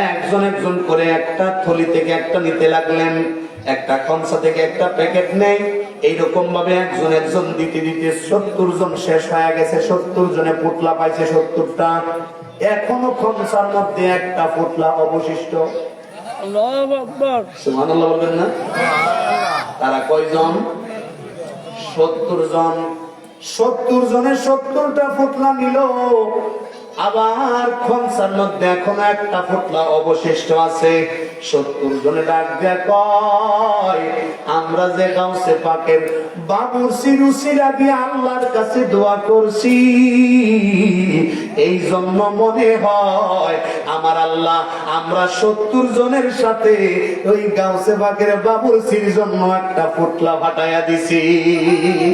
একজন করে একটা থলি থেকে একটা নিতে লাগলেন, একটা খনসা থেকে একটা প্যাকেট নেই। এইরকম ভাবে একজন দিতে 70 জন শেষ হয়ে গেছে। 70 জনে পুতলা পাইছে 70টা, এখনো খনসার মধ্যে একটা পুতলা অবশিষ্ট। আল্লাহু আকবার, সুবহানাল্লাহ বলবেন না? তারা কয়জন? 70 জন। 70 জনের 70টা পুতলা নিল, আবার খনসার মধ্যে এখনো একটা পুতলা অবশিষ্ট আছে। 70 জনে ডাক দেয়া কয়, আমরা যে গাউসে পাকের বাবুর্চির উসিলা দিয়ে আল্লাহর কাছে দোয়া করছি, এই জন্য মনে হয় আমার আল্লাহ আমরা 70 জনের সাথে ওই গাউসে পাকের বাবুর্চির জন্য একটা পুতলা ফাটাইয়া দিছি।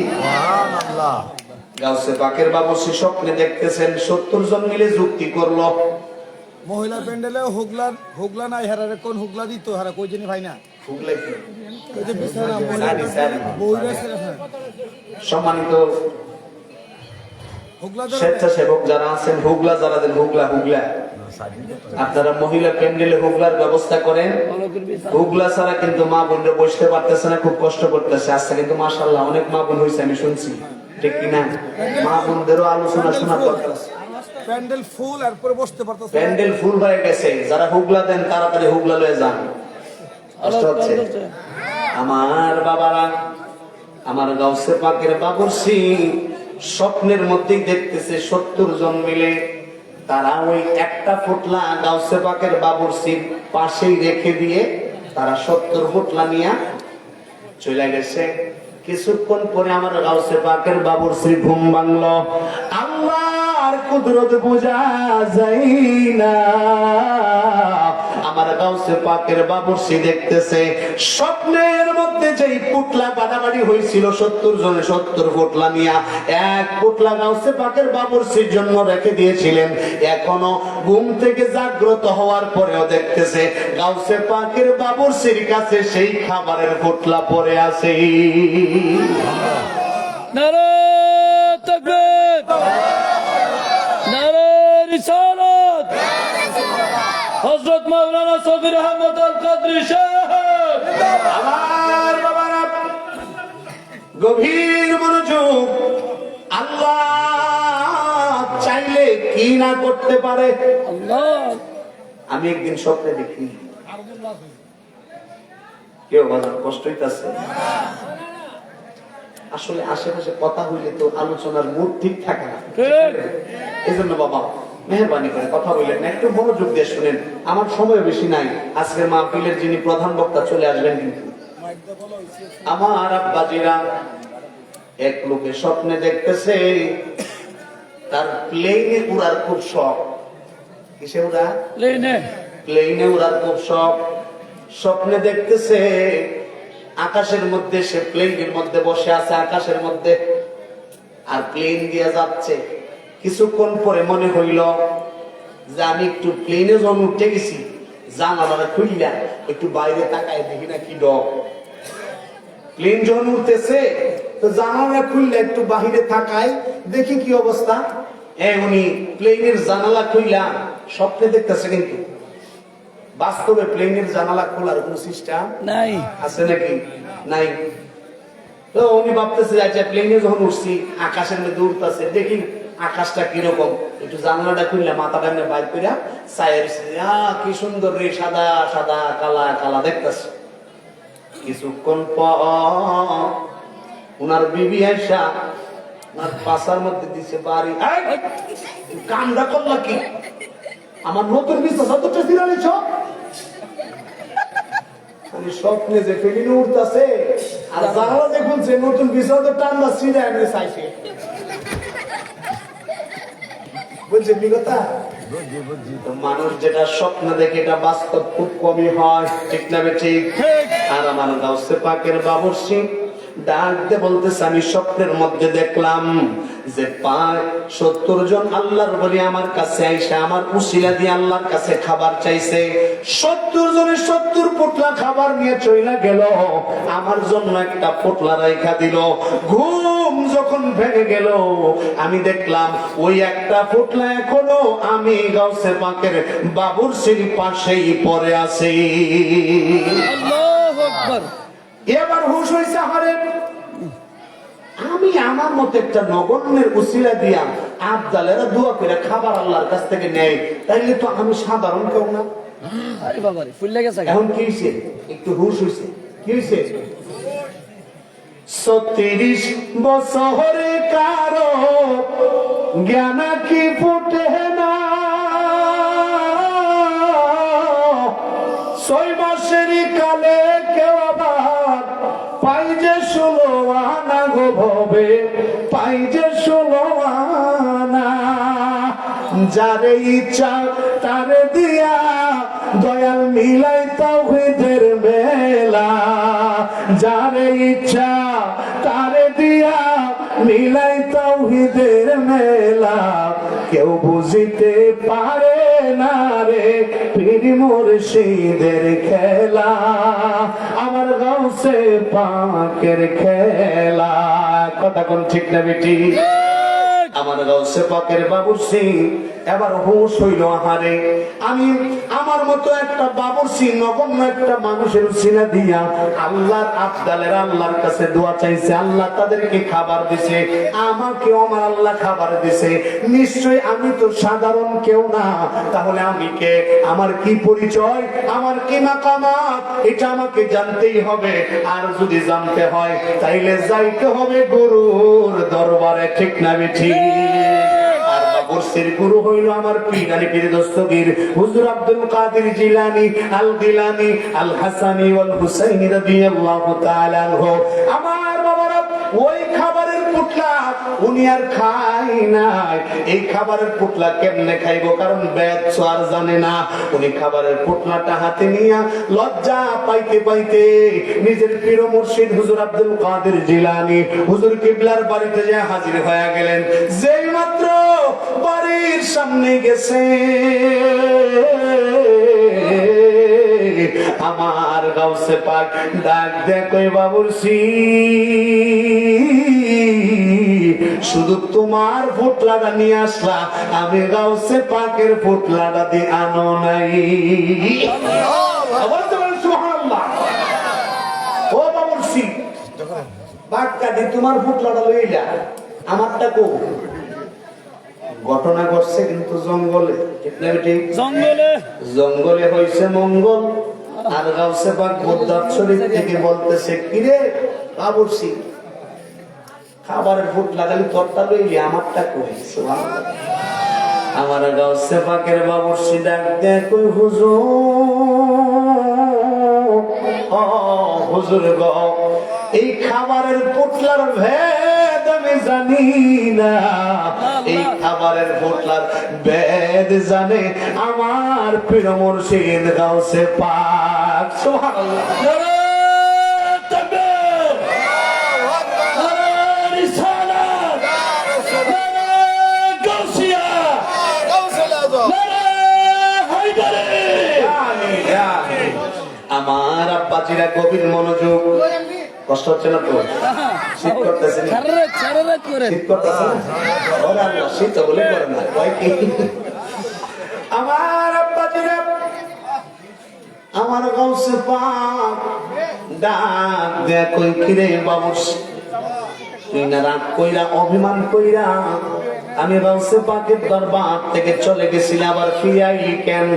সুবহানাল্লাহ। গাউসে পাকের বাবুর্চি স্বপ্নে দেখতেছেন 70 জন মিলে যুক্তি করলো। মহিলা প্যান্ডেলে হুগলা নাই, হারারে কোন হুগলা দিত, হারা কই জানি ভাই না। হুগলে কি? ওই যে বিছানা সারি। বউরা ছেড়ে, হ্যাঁ। সম্মানিত হুগলা স্বেচ্ছাসেবক যারা আছেন, হুগলা যারা দেন, হুগলা আপনারা মহিলা প্যান্ডেলে হুগলার ব্যবস্থা করেন। হুগলা ছাড়া কিন্তু মা বোনরা বসতে পারতেছে না, খুব কষ্ট করতেছে। আজকে কিন্তু মাশাআল্লাহ অনেক মা বোন হয়েছে, আমি শুনছি, ঠিক কিনা? মা বোনদেরও আলোচনা শোনা দরকার। প্যান্ডেল ফুল আর পরে বসতে পারতেছে। প্যান্ডেল ফুল হয়ে গেছে, যারা হুগলা দেন তাড়াতাড়ি হুগলা লয়ে যান, কষ্ট হচ্ছে। আমার বাবারা, আমার গাউসে পাকের বাবুর্চি স্বপ্নের মধ্যেই দেখতেছে 70 জন মিলে তারা ওই একটা পুতলা গাউসে পাকের বাবুর্চির পাশেই রেখে দিয়ে তারা 70 পুতলা নিয়ে চলে গেছে। কিছুক্ষণ পরে আমার গাউসে পাকের বাবুর্চির ঘুম ভাঙলো। আল্লাহর কুদরত বোঝা যায় না। আমার গাউসে পাকের বাবুর্চি দেখতেছে স্বপ্নের মধ্যে যেই পুতলা বাড়াবাড়ি হয়েছিল 70 জনে 70 পুতলা নিয়া, এক পুতলা গাউসে পাকের বাবুর্চির জন্য রেখে দিয়েছিলেন। এখনো ঘুম থেকে জাগ্রত হওয়ার পরেও দেখতেছে গাউসে পাকের বাবুর্চির কাছে সেই খাবারের পুতলা পড়ে আছে। নারে তাকবীর, নারে রিসালাত, মাওলানা সফির আহমদ আল কাদরি সাহেব। আমার বাবারা গভীর মনোযোগ। আল্লাহ চাইলে কি না করতে পারে। আল্লাহ আমি একদিন স্বপ্নে দেখি, কেউ বাজার কষ্ট হইতাছে। আসলে আশেপাশে কথা হইলে তো আলোচনার মুড ঠিক থাকে না। এই জন্য বাবা মেহরবানি করে কথা বললেন না, একটু মনোযোগ দিয়ে শুনেন। আমার সময় বেশি নাই। আজকের মাহফিলের যিনি প্রধান বক্তা চলে আসবেন কিন্তু। আমার আব্বাজিরা এক লোকে স্বপ্নে দেখতেছে তার প্লেনে উড়ার খুব শখ। কিসে উড়া? লেনে প্লেনে উড়ার খুব শখ। স্বপ্নে দেখতেছে আকাশের মধ্যে, সে প্লেনের মধ্যে বসে আছে আকাশের মধ্যে, আর প্লেন দিয়ে যাচ্ছে। কিছুক্ষণ পরে মনে হইল যে আমি একটু প্লেনে যখন উঠে গেছি, জানালাটা খুললা একটু বাইরে তাকায় দেখি না কি ডর। প্লেন যখন উঠতেছে তো জানালা খুললে একটু বাহিরে তাকায় দেখি কি অবস্থা। উনি প্লেনের জানালা খুললা স্বপ্নে দেখতেছে, কিন্তু বাস্তবে প্লেনের জানালা খোলার কোন সিস্টেম নাই। আছে নাকি? নাই। তো উনি ভাবতেছে আচ্ছা প্লেনে যখন উঠছি আকাশের মধ্যে উঠতেছে, দেখি আকাশটা কিরকম, একটু জানালাটা খুললে মাথাটা এমনি বাইর করে চায়ের কি সুন্দর রে, সাদা সাদা কালা কালা দেখতেছে। কিছুক্ষণ পর উনার বিবি আয়সা উনার পাশার মধ্যে দিছে বাড়ি। কামড়া করলা কি? আমার নতুন বিশ্বাস অতটা দিলানিছ। আমি স্বপ্নে যে ফেলিনে উঠতেছে আর জানালা যে খুলছে, নতুন বিশ্বাস তো টান্ডা সিঁড়ে এনে চাইছে। বুঝছেন কি কথা? তো মানুষ যেটা স্বপ্ন দেখে এটা বাস্তব খুব কমই হয়, ঠিক না ঠিক? আর আমার গাউসে পাকের বাবুর্চি ডাক দিয়ে বলতেছে আমি স্বপ্নের মধ্যে দেখলাম যে 70 জন আল্লাহর বলি আমার কাছে আইসা আমার উসিলা দিয়ে আল্লাহর কাছে খাবার চাইছে। 70 জনের 70 পোটলা খাবার নিয়ে চইলা গেল, আমার জন্য একটা পোটলা রাইখা দিল। ঘুম যখন ভেঙে গেল আমি দেখলাম ওই একটা পোটলা এখনো আমি গাউসে পাকের বাবুর্চির পাশেই পড়ে আছি। আল্লাহু আকবার। এবার হুশ হয়েছে, হারে আমি আমার মতো একটা নগণ্যের উসিলা দিয়া আবদালেরা দোয়া করে খাবার আল্লাহর কাছ থেকে নেয়, তাইলে তো আমি সাধারণ কেউ না। আরে বাবা রে ফুল লেগে থাকে। এখন কি হয়েছে? একটু হুশ হয়েছে। কি হয়েছে? 36 বছরে কারো জ্ঞান কি ফুটে না, 6 মাসের কালে কেউ আবার পাই যে 16 আনা গো ভবে, পাই যে 16 আনা। যারে ইচ্ছা তারে দিয়া দয়াল মিলাই তাওহীদের মেলা, যারে ইচ্ছা তারে দিয়া মিলাই তাওহীদের মেলা। কেউ বুঝিতে পারে না রে পীর মুর্শিদের খেলা, আমার গাউসে পাকের খেলা। কথা কোন ঠিক না বেটি? আমার গাউসে পাকের বাবুর্চি এবার হুঁশ হইল, আহারে আমি আমার মতো একটা বাবুর্চি নগণ্য একটা মানুষের উসিলা দিয়া আল্লাহর আবদালের আল্লাহর কাছে দোয়া চাইছে, আল্লাহ তাদেরকে খাবার দিছে, আমাকেও আমার আল্লাহ খাবার দিছে। নিশ্চয় আমি তো সাধারণ কেউ না, তাহলে আমি কে, আমার কি পরিচয়, আমার কি মাকামাত, এটা আমাকে জানতেই হবে। আর যদি জানতে হয় তাইলে যাইতে হবে গুরুর দরবারে, ঠিক না বেঠি? আর বাবুর্চির গুরু হইল আমার পীরানি পীর দস্তগীর হুজুর আব্দুল কাদের জিলানী আল গিলানী আল হাসানী ওয়াল হুসাইনী রাদিয়াল্লাহু তাআলা আনহু। আমার বাবারা ওই খাবারের পুটলা উনি আর খায় নাই। এই খাবারের পুটলা কেমনে খাইবো, কারণ বেদ আর জানে না। উনি খাবারের পুটলাটা হাতে নিয়া লজ্জা পাইতে পাইতে নিজের পীর মুর্শিদ হুজুর আব্দুল কাদের জিলানী হুজুর কিবলার বাড়িতে যে হাজির হয়ে গেলেন। যেই মাত্র বাড়ির সামনে গেছে আমার গাউসে পাক ডাক দে কই বাবুর্চি শুধু তোমার ফুটলাটা নিয়ে আসলা, আমি গাউসে পাকের ফুটলাটা দিয়ে আনো নাই। আবার তো বলেন সুবহানাল্লাহ। ও বাবুর্চি, বাক্কাদি তোমার ফুটলাটা লইলা, আমারটা কো? ঘটনা ঘটছে কিন্তু জঙ্গলে, ঠিক না ঠিক? জঙ্গলে জঙ্গলে হয়েছে মঙ্গল। আর গাউসে পাক বুদ্ধার শরীর থেকে বলতেছে, কিরে বাবুর্চি, খাবারের ফুট লাগালি তোরটা লইলি, আমারটা কই? সুবহানাল্লাহ। আমার গাউসে পাকের বাবুর্চি ডাক দেয়, কই হুজুর, ও হুজুর গো, এই খাবারের পুটলার ভেদ আমি জানি না, এই খাবারের পুটলার ভেদ জানে আমার প্রিয় মুর্শিদ গাউসে পাক। সুবহানাল্লাহ। নারে তাকবীর, নারে রিসালাত, নারে গাউসিয়া, নারে হায়দারি। আমার আব্বাজিরা গভীর মনোযোগ। কষ্ট হচ্ছে না তো? শীত করতেছে না? সারা রাত করেন। শীত করতেছে না? ওরে আল্লাহ, শীত তো বলে করে না, কয় কি? আমার আব্বাজিরা, আমার গাউসে পাক ডাক দেয়া, কই কিরে বাবুর্চি, তুই না রাগ কইরা, অভিমান কইরা আমি গাউসে পাকের দরবার থেকে চলে গেছিলাম, আবার ফিরে আইলি কেন?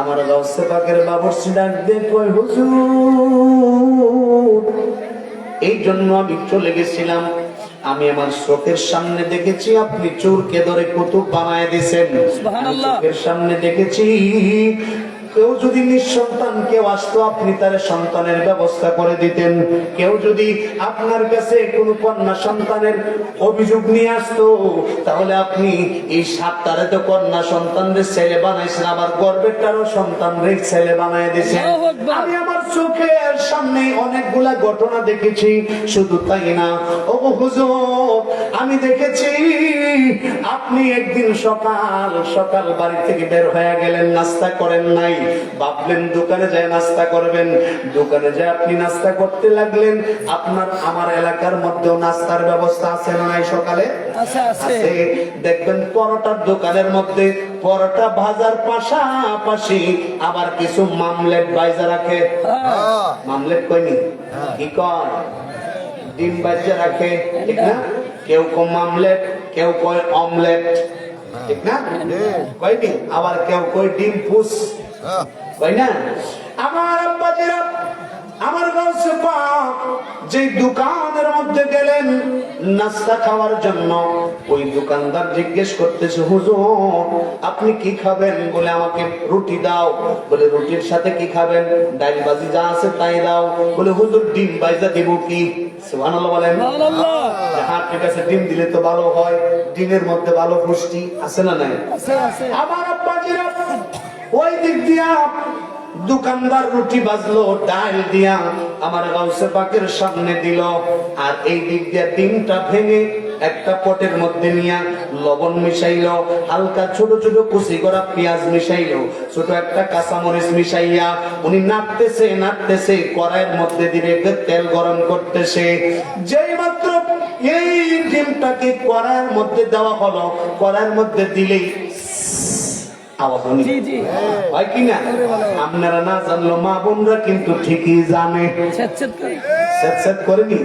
আমার গাউসে পাকের বাবুর্চি ডাক দে, কই হুজুর, এই জন্য আমি চলে গেছিলাম, আমি আমার চোখের সামনে দেখেছি আপনি চোরকে ধরে কুতুব বানায় দিয়েছেন। সুবহানাল্লাহ। চোখের সামনে দেখেছি কেউ যদি নিঃসন্তান কেউ আসতো, আপনি তার সন্তানের ব্যবস্থা করে দিতেন। কেউ যদি আপনার কাছে কোন কন্যা সন্তানের অভিযোগ নিয়ে আসতো, তাহলে আপনি এই 7টারে তো কন্যা সন্তানদের ছেলে বানাইছেন, আবার গর্বেরটারও সন্তানদের ছেলে বানায় দিয়েছেন। আল্লাহু আকবার। আমি আমার চোখের সামনে অনেকগুলা ঘটনা দেখেছি। শুধু তাই না, ও হুজুর, আমি দেখেছি আপনি একদিন সকাল সকাল বাড়ি থেকে বের হয়ে গেলেন, নাস্তা করেন নাই, ভাবলেন দোকানে যায় নাস্তা করবেন। দোকানে যায় আপনি নাস্তা করতে লাগলেন। আপনার আমার এলাকার মধ্যেও নাস্তার ব্যবস্থা আছে না নাই? সকালে আছে, আছে। আছে। দেখবেন পরোটার দোকানের মধ্যে পরোটা ভাজার পাশাপাশি আবার কিছু মামলেট বাইজা রাখে। মামলেট কইনি, কি কয়? ডিম বাইজা রাখে, ঠিক না? কেউ কয় মামলেট, কেউ কয় অমলেট, ঠিক না? কয়নি? আবার কেউ কয় ডিম পুস, কয় না? আমার আব্বাজিরা, আমার গাউসে পাক যে দোকানের মধ্যে গেলেন নাস্তা খাওয়ার জন্য, ওই দোকানদার জিজ্ঞেস করতেছে, হুজুর আপনি কি খাবেন? বলে আমাকে রুটি দাও। বলে রুটির সাথে কি খাবেন? ডাল ভাজি যা আছে তাই দাও। বলে হুজুর ডিম বাইজা দিব কি? সুবহানাল্লাহ বলেন। সুবহানাল্লাহ। হ্যাঁ ঠিক আছে, ডিম দিলে তো ভালো হয়, ডিমের মধ্যে ভালো পুষ্টি আছে না নাই? আছে, আছে। আমার আব্বাজিরা ওই দিক দিয়া দোকানদার রুটি বাজলো, ডাল দিয়া আমার গাউসে পাকের সামনে দিল, আর এই দিক দিয়া ডিমটা ভেঙে একটা পটের মধ্যে নিয়ে লবণ মিশাইলো, হালকা ছোট ছোট কুচি করা পেঁয়াজ মিশাইলো, ছোট একটা কাঁচামরিচ মিশাইয়া উনি নাড়তেছে নাড়তেছে, কড়াইয়ের মধ্যে দিবে তেল গরম করতেছে। যেই মাত্র এই ডিমটাকে কড়াইয়ের মধ্যে দেওয়া হলো, কড়াইয়ের মধ্যে দিলেই আওয়াজ হলো। জি, জি। হয় কি না? আপনারা না জানলো মা বোনরা কিন্তু ঠিকই জানে। ছেদ করে। সেট সেট করেনি।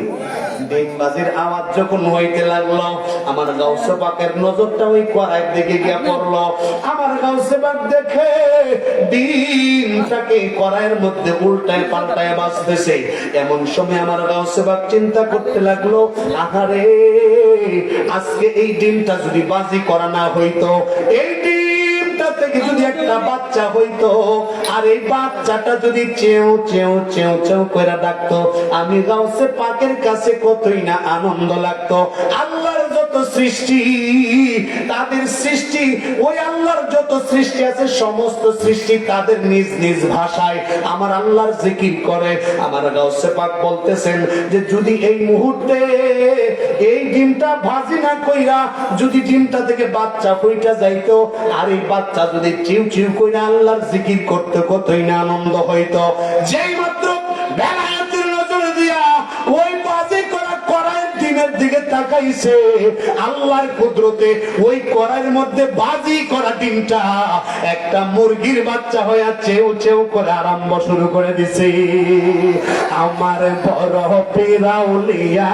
ডিমবাজির আওয়াজ যখন হইতে লাগলো, আমার গাউসে পাকের নজরটা ওই কড়াইয়ের দিকে গিয়া পড়লো। আমার গাউসে পাক দেখে ডিমটাকে কড়াইয়ের মধ্যে উল্টায় পাল্টায় বাজতেছে। এমন সময় আমার গাউসে পাক চিন্তা করতে লাগলো, আহারে আজকে এই ডিমটা যদি বাজি করা না হইতো, এই থেকে যদি একটা বাচ্চা হইতো, আর এই বাচ্চাটা যদি চেউ চেউ চেউ চেউ করে ডাকতো, আমি গাউসে পাকের কাছে কতই না আনন্দ লাগতো। আল্লাহর যত সৃষ্টি, তাদের সৃষ্টি, ওই আল্লাহর যত সৃষ্টি আছে সমস্ত সৃষ্টি তাদের নিজ নিজ ভাষায় আমার আল্লাহর জিকির করে। আমার গাউসে পাক বলতেছেন যে যদি এই মুহূর্তে এই ডিমটা ভাজি না কইরা যদি ডিমটা থেকে বাচ্চা হইটা যাইতো, আর এই বাচ্চা যদি চিউ চিউ কইরা আল্লাহর জিকির করতে কতই না আনন্দ হইতো। যেই মাত্র বেলায়েতের নজর দিয়া ওই বাজি করা কড়াইয়ের ডিমের দিকে দিকে তাকাইছে, আল্লাহর কুদরতে ওই কড়াইয়ের মধ্যে বাজি করা ডিমটা একটা মুরগির বাচ্চা হয়ে চেউ চেউ করে আরম্ভ শুরু করে দিছে। আমার বড় পিরাউলিয়া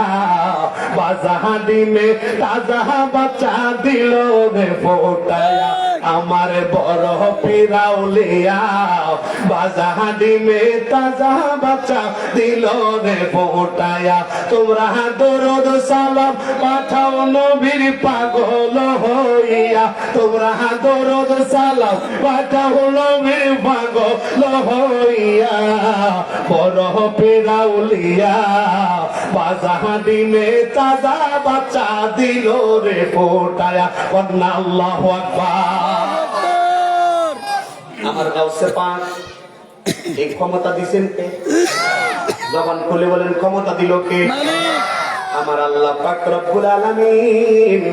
বাজা ডিমে তাজা বাচ্চা দিল রে ফোটায়া, আমার বড় পিরাউলিয়া বাজা ডিমে তাজা বাচ্চা দিল রে ফোটায়া। তোমরা দরুদ সালাম পাঠাও নবীর পাগল হইয়া, তোমরা দরুদ সালাম পাঠাও নবীর পাগল হইয়া। বড় পিরাউলিয়া বাজা ডিমে তাজা বাচ্চা দিল রে ফোটায়া। কন্যা আল্লাহু আকবার। আমার গাউসে পাক এই ক্ষমতা দিছেন কে? জবান খুলে বলেন ক্ষমতা দিল কে? আমার আল্লাহ পাক রব্বুল আলামিন।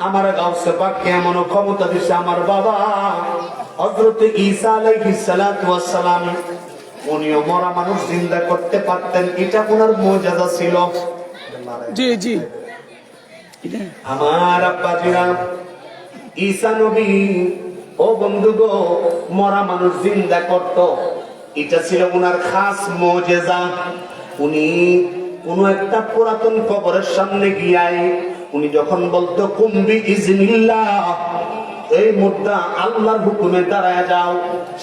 আমার গাউসে পাককে এমন ক্ষমতা দিছে, আমার বাবা হযরত ঈসা আলাইহিস সালাতু ওয়াস সালাম উনিও মরা মানুষ জিন্দা করতে পারতেন, এটা ওনার মুজিজা ছিল। জি জি আমার আব্বাজিরা ঈসা নবী ও বন্ধু গো মরা মানুষ জিন্দা করত, এটা ছিল উনার খাস মুজিজা। উনি কোন একটা পুরাতন কবরের সামনে গিয়াই উনি যখন বলতো কুম্বি ইজনিল্লাহ, এই মুদ্রা আল্লাহর হুকুমে দাঁড়ায় যাও,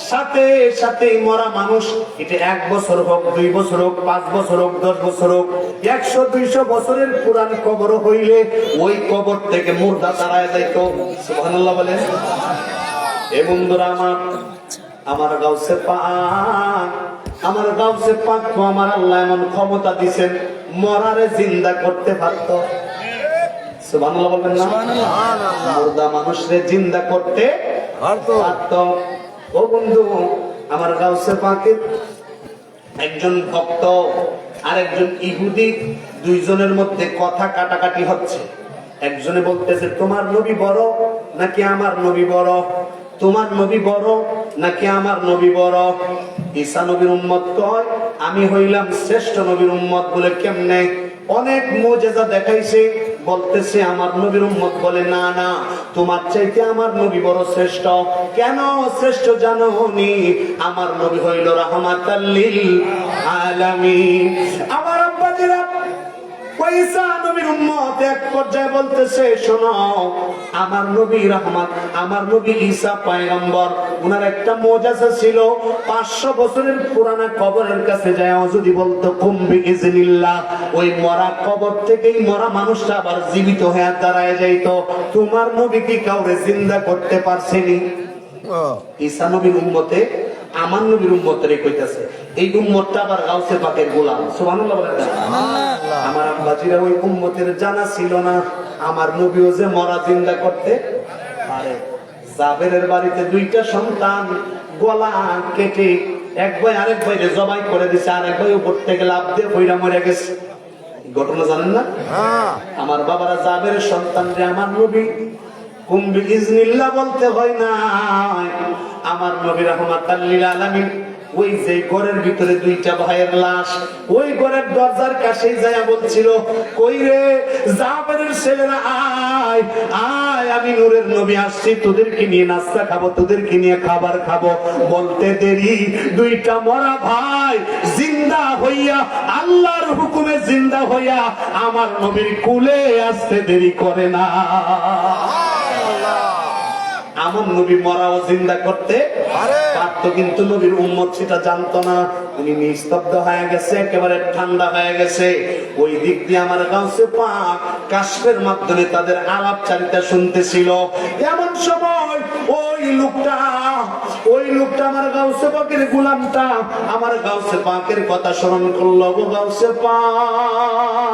সাথে সাথে মরা মানুষ এটা 1 বছর হোক 2 বছর হোক 5 বছর হোক 10 বছর হোক 100-200 বছরের পুরান কবর হইলে ওই কবর থেকে মুর্দা দাঁড়ায় যাইতো। সুবহানাল্লাহ বলেন। এ বন্ধুরা আমার গাউসে পাক, আমার গাউসে পাক তো আমার আল্লাহ এমন ক্ষমতা দিবেন মরারে জিন্দা করতে পারত। সুবহানাল্লাহ বলবেন না? মুর্দা মানুষরে জিন্দা করতে পারত। ও বন্ধু আমার গাউসে পাকের একজন ভক্ত আর একজন ইহুদি, দুইজনের মধ্যে কথা কাটাকাটি হচ্ছে। একজনে বলতেছে তোমার নবী বড় নাকি আমার নবী বড়, তোমার নবী বড় নাকি আমার নবী বড়। ঈসা নবীর উম্মত কয় আমি হইলাম শ্রেষ্ঠ নবীর উম্মত। বলে কেমনে? অনেক মুজিজা দেখাইছে, বলতেছে আমার নবীর উম্মত বলে না না তোমার চাইতে আমার নবী বড় শ্রেষ্ঠ। কেন শ্রেষ্ঠ জানো নি? আমার নবী হইল রাহমাতাল লিল আলামিন। আমার আব্বাজিরা ঈসা নবীর উম্মত এক পর্যায়ে বলতেছে শোনো আমার নবী রহমত, আমার নবী ঈসা পয়গম্বর, উনার একটা মুজিজা ছিল 500 বছরের পুরানা কবরের কাছে যায় যদি বলতো কুম্বি ইজনিল্লাহ, ওই মরা কবর থেকেই মরা মানুষটা আবার জীবিত হয়ে দাঁড়ায় যাইতো। তোমার নবী কি কাউরে জিন্দা করতে পারছেনি? ঈসা নবীর উম্মতে আমার নবীর উম্মতের কইতাছে, এই উম্মতটা আবার গাউসে পাকের গোলাম। সুবহানাল্লাহ বলেন না? আমার আব্বাজিরা ওই উম্মতের জানা ছিল না আমার নবীও যে মরা জিন্দা করতে পারে। জাবেরের বাড়িতে 2টা সন্তান গলা কেটে এক ভাই আরেক ভাইরে জবাই করে দিছে, আরেক ভাই উপর থেকে লাফ দিয়ে পইরা মরে গেছে। ঘটনা জানেন না? আমার বাবারা জাবেরের সন্তান রে আমার নবী কুম্বি ইজনিল্লাহ বলতে হয় না, আমার নবী রাহমাতাল লিল আলামিন ওই যে ঘরের ভিতরে 2টা ভাইয়ের লাশ, ওই ঘরের দরজার কাছে যায় বলছিল কই রে জাবেরের ছেলেরা আয় আয়, আমি নূরের নবী আসছি, তোদেরকে নিয়ে নাস্তা খাবো, তোদেরকে নিয়ে খাবার খাবো। বলতে দেরি 2টা মরা ভাই জিন্দা হইয়া আল্লাহর হুকুমে জিন্দা হইয়া আমার নবীর কুলে আসতে দেরি করে না। আমার নবী মরাও জিন্দা করতে পারতো, কিন্তু নবীর উম্মত সেটা জানতো না। উনি নিস্তব্ধ হয়ে গেছে, একেবারে ঠান্ডা হয়ে গেছে। ওই দিক দিয়ে আমার গাউসে পাক কাশফের মাধ্যমে তাদের আলাপচারিতা শুনতেছিল। এমন সময় ওই লোকটা আমার গাউসে পাকের গোলামটা আমার গাউসে পাকের কথা স্মরণ করলো। গো গাউসে পাক,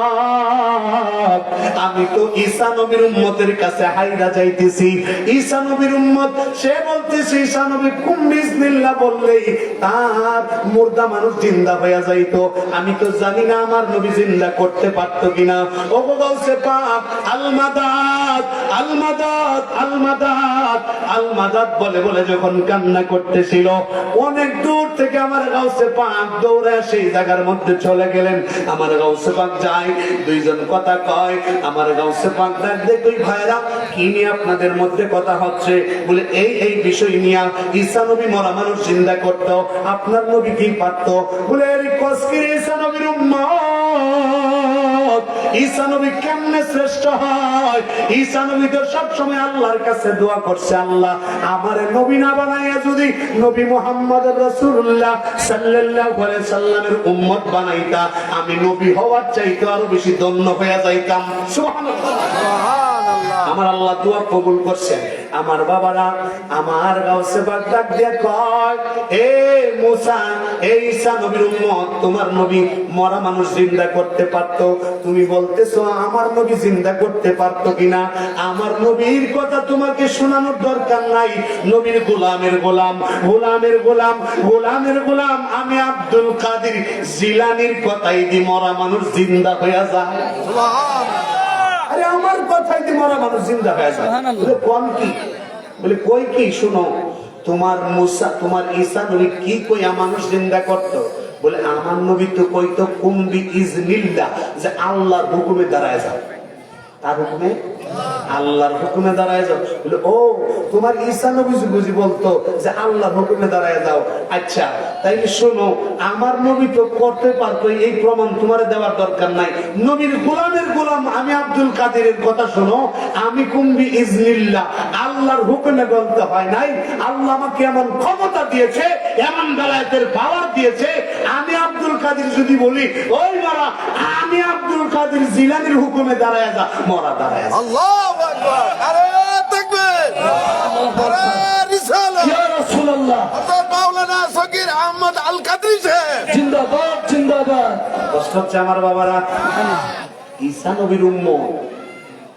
আমি তো ঈসা নবীর উম্মতের কাছে হাইরা যাইতেছি। ঈসা নবীর উম্মত, সে বলতেছে ঈসা নবী কুম্বি ইজনিল্লাহ বললেই তার মুর্দা মানুষ জিন্দা হয়ে যাইতো। আমি তো জানি না আমার নবী জিন্দা করতে পারতো কিনা। ও গো গাউসে পাক, আল মাদাদ আল মাদাদ আল মাদাদ আল মাদাদ বলে বলে যখন কান্না জিন্দা করতেছিল। অনেক দূর থেকে আমার গাউসে পাক দৌড়ে সেই জায়গার মধ্যে চলে গেলেন। আমার গাউসে পাক যায়, দুইজন কথা কয়। আমার গাউসে পাক ডাক দিয়ে, কই ভাইরা, কি নিয়ে আপনাদের মধ্যে কথা হচ্ছে? বলে এই বিষয় নিয়ে। ঈসা নবী মরা মানুষ জিন্দা করতো, আপনার নবী কি পারতো? বলে এর কসকির ঈসা নবীর উম্মত, ঈসা নবী কেমনে শ্রেষ্ঠ হয়? ঈসা নবী তো সবসময় আল্লাহর কাছে দোয়া করছে, আল্লাহ আমারে নবী না বানাইয়া যদি নবী মুহাম্মদ রাসূলুল্লাহ সাল্লাল্লাহু আলাইহি সাল্লামের উম্মত বানাইতা, আমি নবী হওয়ার চাইতে আরো বেশি ধন্য হয়ে যাইতাম। সুবহানাল্লাহ। আমার আল্লাহ দোয়া কবুল করছেন। আমার বাবারা, আমার গাউসে পাক ডাক দিয়ে কয়, এ মুসা, এই ঈসা নবীর উম্মত, তোমার নবী মরা মানুষ জিন্দা করতে পারতো, তুমি বলতেছো আমার নবী জিন্দা করতে পারতো কিনা? আমার নবীর কথা তোমাকে শোনানোর দরকার নাই। নবীর গোলামের গোলাম, গোলামের গোলাম, গোলামের গোলাম আমি আব্দুল কাদের জিলানীর কথাই দি মরা মানুষ জিন্দা হয়ে যায়। আরে আমার কথাই দি মরা মানুষ জিন্দা হয়ে যায়। বলে কোন কি? বলে কই কি? শুনো, তোমার মুসা, তোমার ঈসা নবী কি কইয়া মানুষ জিন্দা করতো? বলে আমার নবী তো কইতো কুম্বি ইজনিল্লাহ, যে আল্লাহর হুকুমে দাঁড়ায় যাও। তার হুকুমে, আল্লাহর হুকুমে দাঁড়ায় যাও। বলে ও, তোমার ঈসা নবী বুঝি বলতো যে আল্লাহর হুকুমে দাঁড়ায় যাও। আচ্ছা, তাইলে শোনো, আমার নবী তো করতে পারতো, এই প্রমাণ তোমার দেওয়ার দরকার নাই। নবীর গোলামের গোলাম আমি আব্দুল কাদেরের কথা শোনো, আমি কুম্বি ইজনিল্লাহ, আল্লাহর হুকুমে বলতে হয় নাই। আল্লাহ আমাকে এমন ক্ষমতা দিয়েছে, এমন বেলায়েতের পাওয়ার দিয়েছে, আমি আব্দুল কাদের যদি বলি, ওই মারা, আমি আব্দুল কাদের জিলানীর হুকুমে দাঁড়ায় যা, মরা দাঁড়ায় যা। আল্লাহু আকবার, আরে তাকবীর, আরে রিসালাত, ইয়া রাসূলুল্লাহ, হযরত মাওলানা ফকির আহমদ আল কাদরি সাহেব জিন্দাবাদ, জিন্দাবাদ। কষ্ট হচ্ছে আমার বাবারা, ঈসা নবীর উম্মত,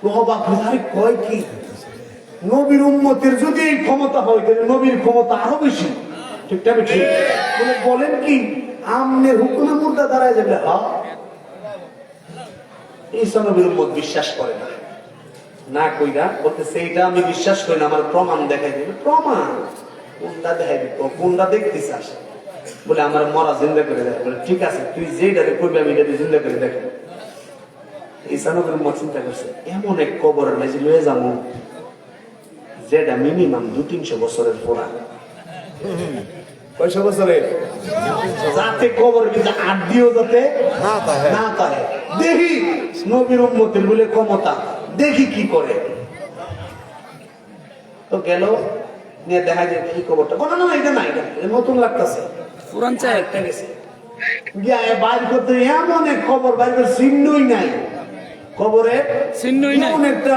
প্রহবা বুঝাই কয় কি? নবীর উম্মতের যদি এই ক্ষমতা হয়, তাহলে নবীর ক্ষমতা আরো বেশি। ঠিকটা ঠিক বলে বলেন কি? আমনের হুকুমে মুর্দা দাঁড়ায় যাবে। হ্যাঁ, ঈসা নবীর উম্মত বিশ্বাস করে না, না কইরা বলতেছে এইটা আমি বিশ্বাস করি না, আমার প্রমাণ দেখাই দেবে। প্রমাণ কোনটা দেখাই দিত? কোনটা দেখতে চাস? বলে আমার মরা জিন্দা করে দেখ। বলে ঠিক আছে, তুই যেটাকে করবি আমি এটা জিন্দা করে দেখ। ঈসা নবীর উম্মত চিন্তা করছে, এমন এক কবরের মাঝে লয়ে যাবো যেটা মিনিমাম 200-300 বছরের পুরান। কয়শো বছরের? যাতে কবরের ভিতরে আড্ডিও যাতে না তাহে। দেখি নবীর উম্মতের বলে ক্ষমতা, দেখি কি করে। তো গেল, নিয়ে দেখা যায় কি কবরটা, বলো না এটা না, এটা নতুন লাগতেছে, পুরান চাই একটা গেছে গিয়া বাইর করতে, এমন এক কবর বাইর করে চিহ্নই নাই, কবরে চিহ্নই নাই। এমন একটা,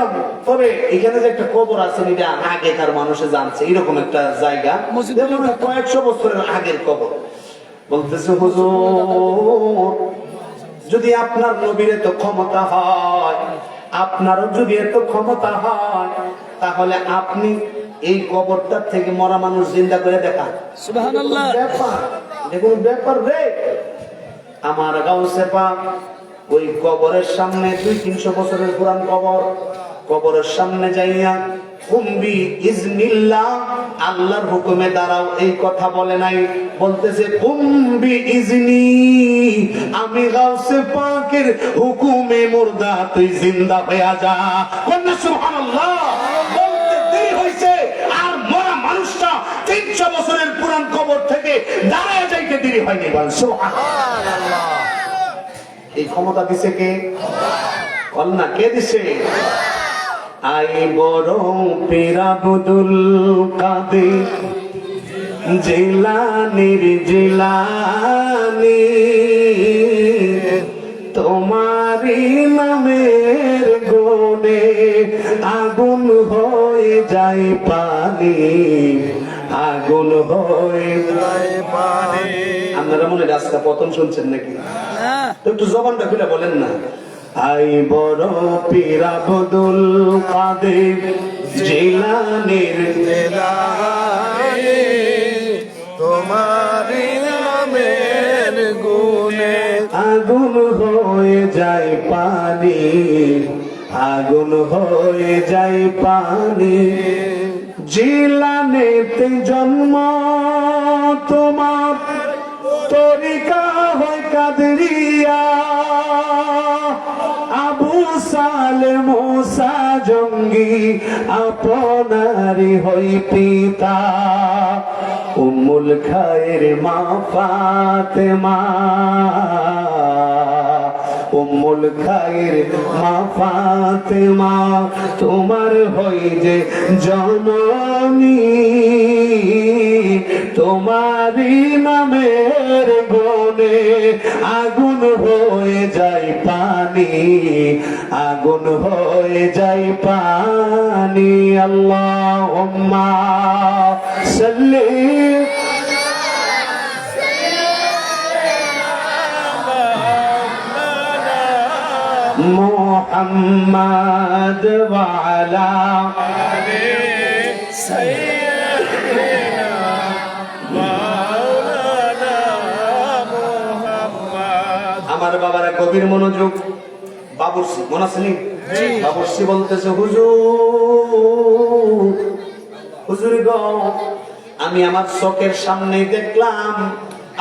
তবে এখানে যে একটা কবর আছে এটা আগেকার মানুষে জানছে, এরকম একটা জায়গা, যেমন কয়েকশো বছরের আগের কবর। বলতেছে হুজুর, যদি আপনার নবীর এত ক্ষমতা হয়, আপনারও যদি এত ক্ষমতা হয়, তাহলে আপনি এই কবরটার থেকে মরা মানুষ জিন্দা করে দেখান। সুবহানাল্লাহ। ব্যাপার, দেখুন ব্যাপার রে। আমার গাউসে পাক ওই কবরের সামনে 200-300 বছরের পুরান কবর, কবরের সামনে যাইয়া কুম্বি ইজনিল্লাহ, আল্লাহর হুকুমে দাঁড়াও, এই কথা বলে নাই। বলতেছে কুম্বি ইজনি, আমি গাউসে পাকের হুকুমে মুর্দা তুই জিন্দা হয়ে যা। কন্যা সুবহানাল্লাহ। বলতে দেরি হইছে, আর মরা মানুষটা 300 বছরের পুরান কবর থেকে দাঁড়ায় যাইতে দেরি হয়নি। বল সুবহানাল্লাহ। এই ক্ষমতা দিছে কে? কন্যা কে দিছে? আই বড় পীর আব্দুল কাদের জিলানীর জিলানী, তোমারি নামের গুণে আগুন হয়ে যায় পানি, আগুন হয়ে যায় পানি। আপনারা মনে রাস্তা পতন শুনছেন নাকি? তো একটু জবানটা খুলে বলেন না। আই বড় পীর আব্দুল কাদের জিলানীর জিলানী, তোমারি নামের গুণে আগুন হয়ে যায় পানি, আগুন হয়ে যায় পানি। জিলানেতে জন্ম তোমার, তরিকা হয় কাদরিয়া। আবু সালে মুসা জঙ্গি আপনারি হই পিতা। উম্মুল খায়ের মা ফাতেমা, উম্মুল খায়ের মা ফাতেমা তোমার হই যে জননী। তোমারি নামের গুণে আগুন হয়ে যায় পানি, আগুন হয়ে যায় পানি। আল্লাহুম্মা সাল্লি মুহাম্মাদ ওয়া আলা আমার বাবারা গভীর মনোযোগ। বাবুর্চি মনে আছে নি? বাবুর্চি বলতেছে, হুজুর, হুজুর গো, আমি আমার চোখের সামনে দেখলাম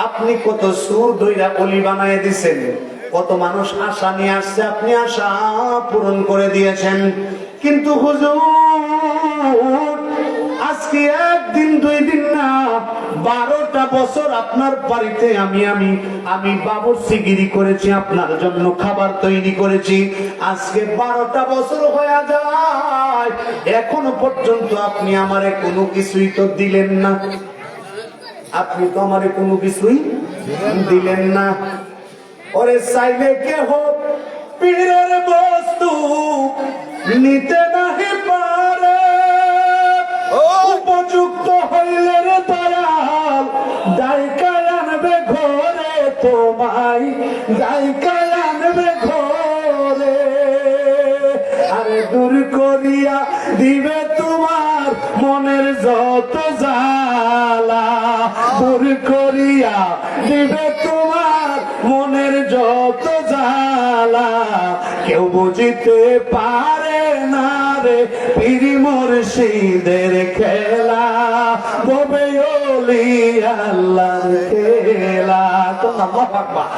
আপনি কত সুর দইরা অলি বানায় দিছেন, কত মানুষ আশা নিয়ে আসছে, আপনি আশা পূরণ করে দিয়েছেন। কিন্তু হুজুর আজকে একদিন দুই দিন না, 12টা বছর আপনার বাড়িতে আমি বাবুর্চিগিরি করেছি, আপনার জন্য খাবার তৈরি করেছি। আজকে 12টা বছর হয়ে যায়, এখনো পর্যন্ত আপনি আমারে কোনো কিছুই তো দিলেন না। আপনি তো আমারে কোনো কিছুই দিলেন না। ওরে চাইলে কেহ পীরের বস্তু নিতে নাহি পারে, উপযুক্ত হইলে রে দয়াল ডাইকায় আনবে ঘরে, তোমায় ডাইকায় আনবে ঘরে। আরে দূর করিয়া দিবে তোমার মনের যত জ্বালা, দূর করিয়া দিবে তোমার মনের যত জ্বালা। কেউ বুঝিতে পারে না রে পীর মুর্শিদের খেলা, ববে ওলি আল্লাহর খেলা। কোন আল্লাহু আকবার।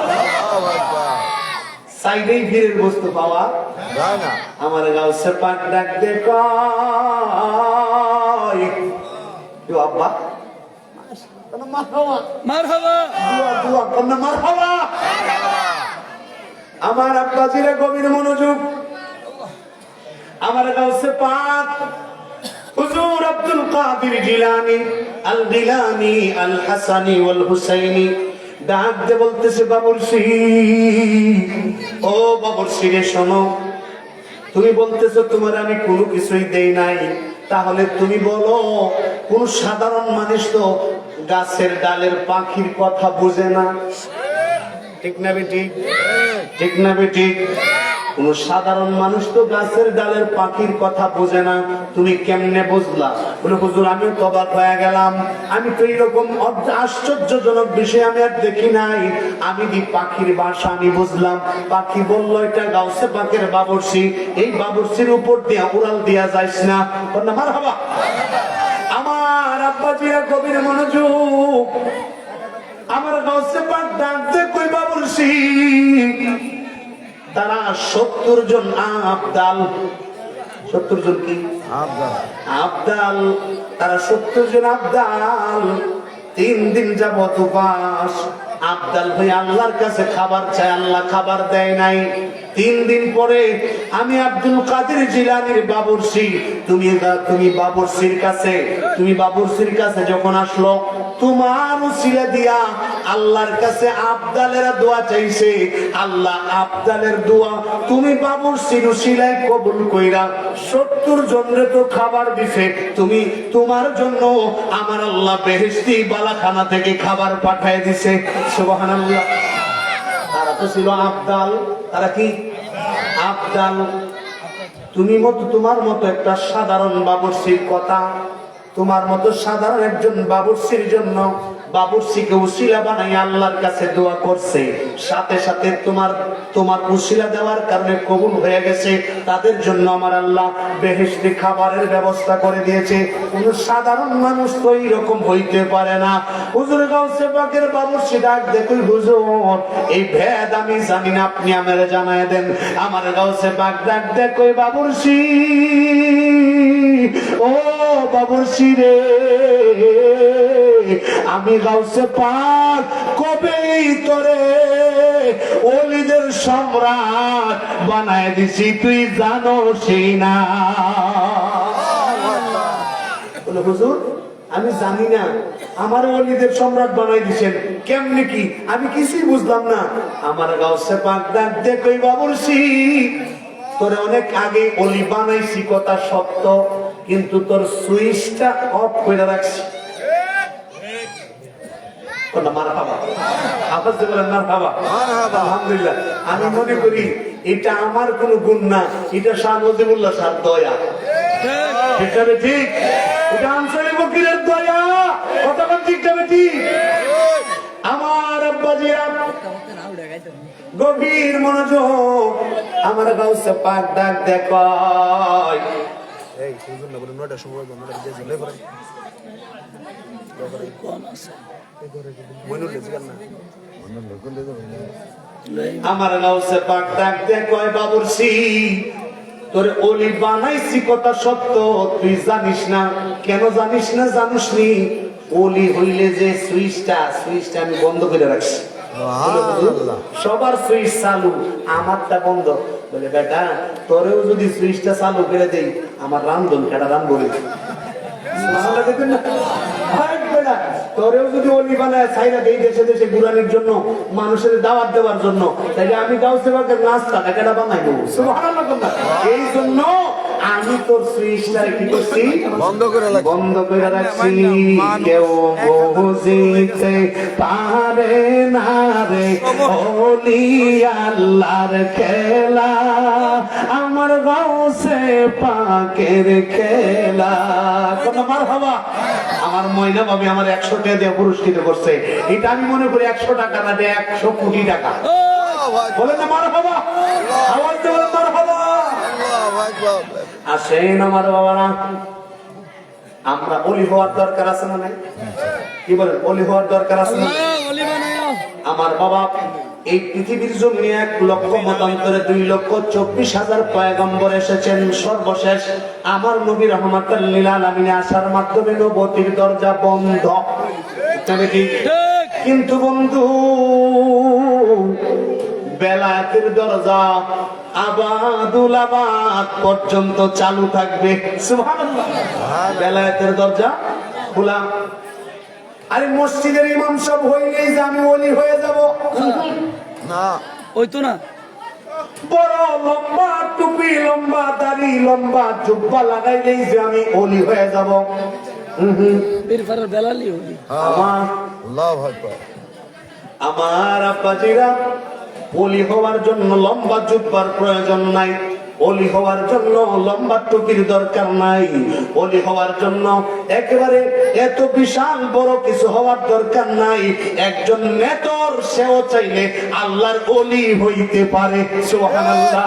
সাইডেই পীরের বস্তু পাওয়া আমার গাউসে পাক ডাক দে কয়, কেউ আব্বা মারহাবা। আমার আব্বাজিরা গভীর মনোযোগ। আমার গাউসে পাক হুজুর আব্দুল কাদের জিলানী আল গিলানী আল হাসানী ওয়াল হুসাইনী ডাক দে বলতেছে, বাবুর্চি, ও বাবুর্চি রে শোনো, তুমি বলতেছো তোমার আমি কোনো কিছুই দেই নাই, তাহলে তুমি বলো কোন সাধারণ মানুষ তো গাছের ডালের পাখির কথা বুঝে না, ঠিক না বেটি? ঠিক না বেটি? কোন সাধারণ মানুষ তো গাছের ডালের পাখির কথা বুঝে না, তুমি কেমনে বুঝলা? বলে হুজুর আমিও তো অবাক হয়ে গেলাম, আমি তো এইরকম আশ্চর্যজনক বিষয় আমি আর দেখি নাই। আমি দি পাখির ভাষা আমি বুঝলাম। পাখি বলল এটা গাউসে পাকের বাবুর্চি, এই বাবুর্চির উপর দিয়া উড়াল দিয়া যাইস না। মারহাবা। আমার আব্বাজিরা গভীর মনোযোগ। আমার গাউসে পাক ডাকতে কই বাবুর্চি, তারা 70 জন আবদাল, 70 জন কি আবদাল, তারা 70 জন আবদাল 3 দিন যাবত উপাস। আবদাল ভাই আল্লাহর কাছে খাবার চায়, আল্লাহ খাবার দেয় নাই। 3 দিন পরে আমি আব্দুল কাদের জিলানীর বাবুর্চি, তুমি বাবুর্চির কাছে যখন আসলো, তোমার উসিলা দিয়া আল্লাহর কাছে আবদালেরা দোয়া চাইছে, আল্লাহ আবদালের দোয়া তুমি বাবুর্চির উসিলায় কবুল কইরা 70 জনরে তো খাবার দিছে, তুমি তোমার জন্য আমার আল্লাহ বেহেশতি বালাখানা থেকে খাবার পাঠায় দিছে। সুবহানাল্লাহ। তারা তো ছিল আবদাল। তারা কি আবদাল? তোমার মতো একটা সাধারণ বাবুর্চির কথা, তোমার মতো সাধারণ একজন বাবুর্চির জন্য বাবুর্চিকে উসিলা বানাই আল্লাহর কাছে দোয়া করছে, সাথে সাথে তোমার উসিলা দেওয়ার কারণে কবুল হয়ে গেছে, তাদের জন্য আমার আল্লাহ বেহেশতি খাবারের ব্যবস্থা করে দিয়েছে। কোন সাধারণ মানুষ তো এইরকম হইতে পারে না। হুজুর গাউসে পাকের বাবুর্চি ডাক দেখুন, হুজুর এই ভেদ আমি জানি না, আপনি আমারে জানায় দেন। আমার গাউসে পাক ডাক দেখো, বাবুর্চি ও বাবুর্চি রে, আমি গাউসে পাক কবেই তোরে ওলিদের সম্রাট বানায় দিছি, তুই জানোসই না। বলে হুজুর আমি জানি না, আমার ওলিদের সম্রাট বানাই দিছেন কেমনে কি, আমি কিছুই বুঝলাম না। আমার গাউসে পাক ডাক দেখো, বাবুর্চি তোরে অনেক আগে অলি বানাইছি কথা সত্য, কিন্তু তোর সুইচটা অফ করে রাখছি। আলহামদুলিল্লাহ, আমি মনে করি এটা আমার কোন গুণ না, এটা শাহ নজিবুল্লাহ শাহ দয়া। ঠিক আছে, ঠিক, এটা আনসারী ফকিরের দয়া। কথা ঠিক যাবে, ঠিক। আমার আব্বাজিরা গভীর মনোযোগ, আমার গাউসে পাক ডাক দেখায়, এই সুজন না বলে 9টার সময় 9টা দিয়ে ঝুলে পড়ে আমার গাউসে পাক ডাক দেখায়, বাবুর্চি তোরে ওলি বানাইছি কথা সত্য, তুই জানিস না। কেন জানিস না? জানিস নি ওলি হইলে যে সুইচটা আমি বন্ধ করে রাখছি। সবার সুইচ চালু, আমারটা বন্ধ। বলে বেটা তোরেও যদি সুইচটা চালু করে দেই, আমার রান্ধন কেটা রান্ধ তোরেও যদি অলি বানায় ছাইরা দেই দেশে দেশে ঘুরানোর জন্য, মানুষের দাওয়াত দেওয়ার জন্য, তাইলে আমি গাউসে পাকের নাস্তাটা কেটা বানাইবো? সুবহানাল্লাহ। এই জন্য আমি তোর সুইচটা কি করছি? বন্ধ করে রাখছি। কেউ বুঝিতে পারে না রে ওলি আল্লাহর খেলা, আমার গাউসে পাকের খেলা। কোন মারহাবা। আমার মহিলা ভাবে আমার 100 টাকা দিয়ে পুরস্কৃত করছে, এটা আমি মনে করি 100 টাকা না, 100 কোটি টাকা। বলেন না মারহাবা, আওয়াজ দিয়ে বলেন মারহাবা। আসেন আমার বাবারা, আমরা অলি হওয়ার দরকার আছে না নাই? কি বলেন, অলি হওয়ার দরকার আছে না? আমার বাবা এই পৃথিবীর জমিনে 1 লক্ষ মতান্তরে 2,24,000 পয়গম্বর এসেছেন। সর্বশেষ আমার নবী রাহমাতুল লিল আলামিন আসার মাধ্যমে নবুয়তির দরজা বন্ধ। কিন্তু বন্ধু, বেলায়েতের দরজা আবাদুল আবাদ পর্যন্ত চালু থাকবে। সুবহানাল্লাহ। বেলায়েতের দরজা খোলা। আরে মসজিদের ইমাম সাহেব হইলেই যে আমি ওলি হয়ে যাব না, ওই তো না। বড় লম্বা টুপি, লম্বা দাড়ি, লম্বা জুব্বা লাগাইলেই যে আমি ওলি হয়ে যাব। বেলালি হলি। আমার আব্বাজিরা, ওলি হওয়ার জন্য লম্বা জুব্বার প্রয়োজন নাই, ওলি হওয়ার জন্য লম্বা টুপির দরকার নাই, ওলি হওয়ার জন্য একেবারে এত বিশাল বড় কিছু হওয়ার দরকার নাই। একজন নেতর, সেও চাইলে আল্লাহর ওলি হইতে পারে। সুবহানাল্লাহ।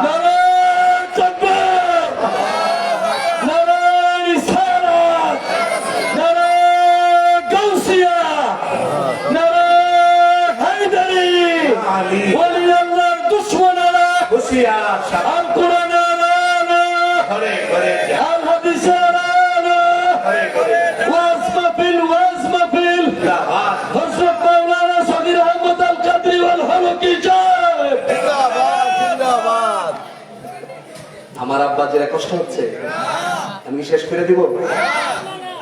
আমার আব্বাজিরা কষ্ট হচ্ছে, আমি শেষ করে দিব।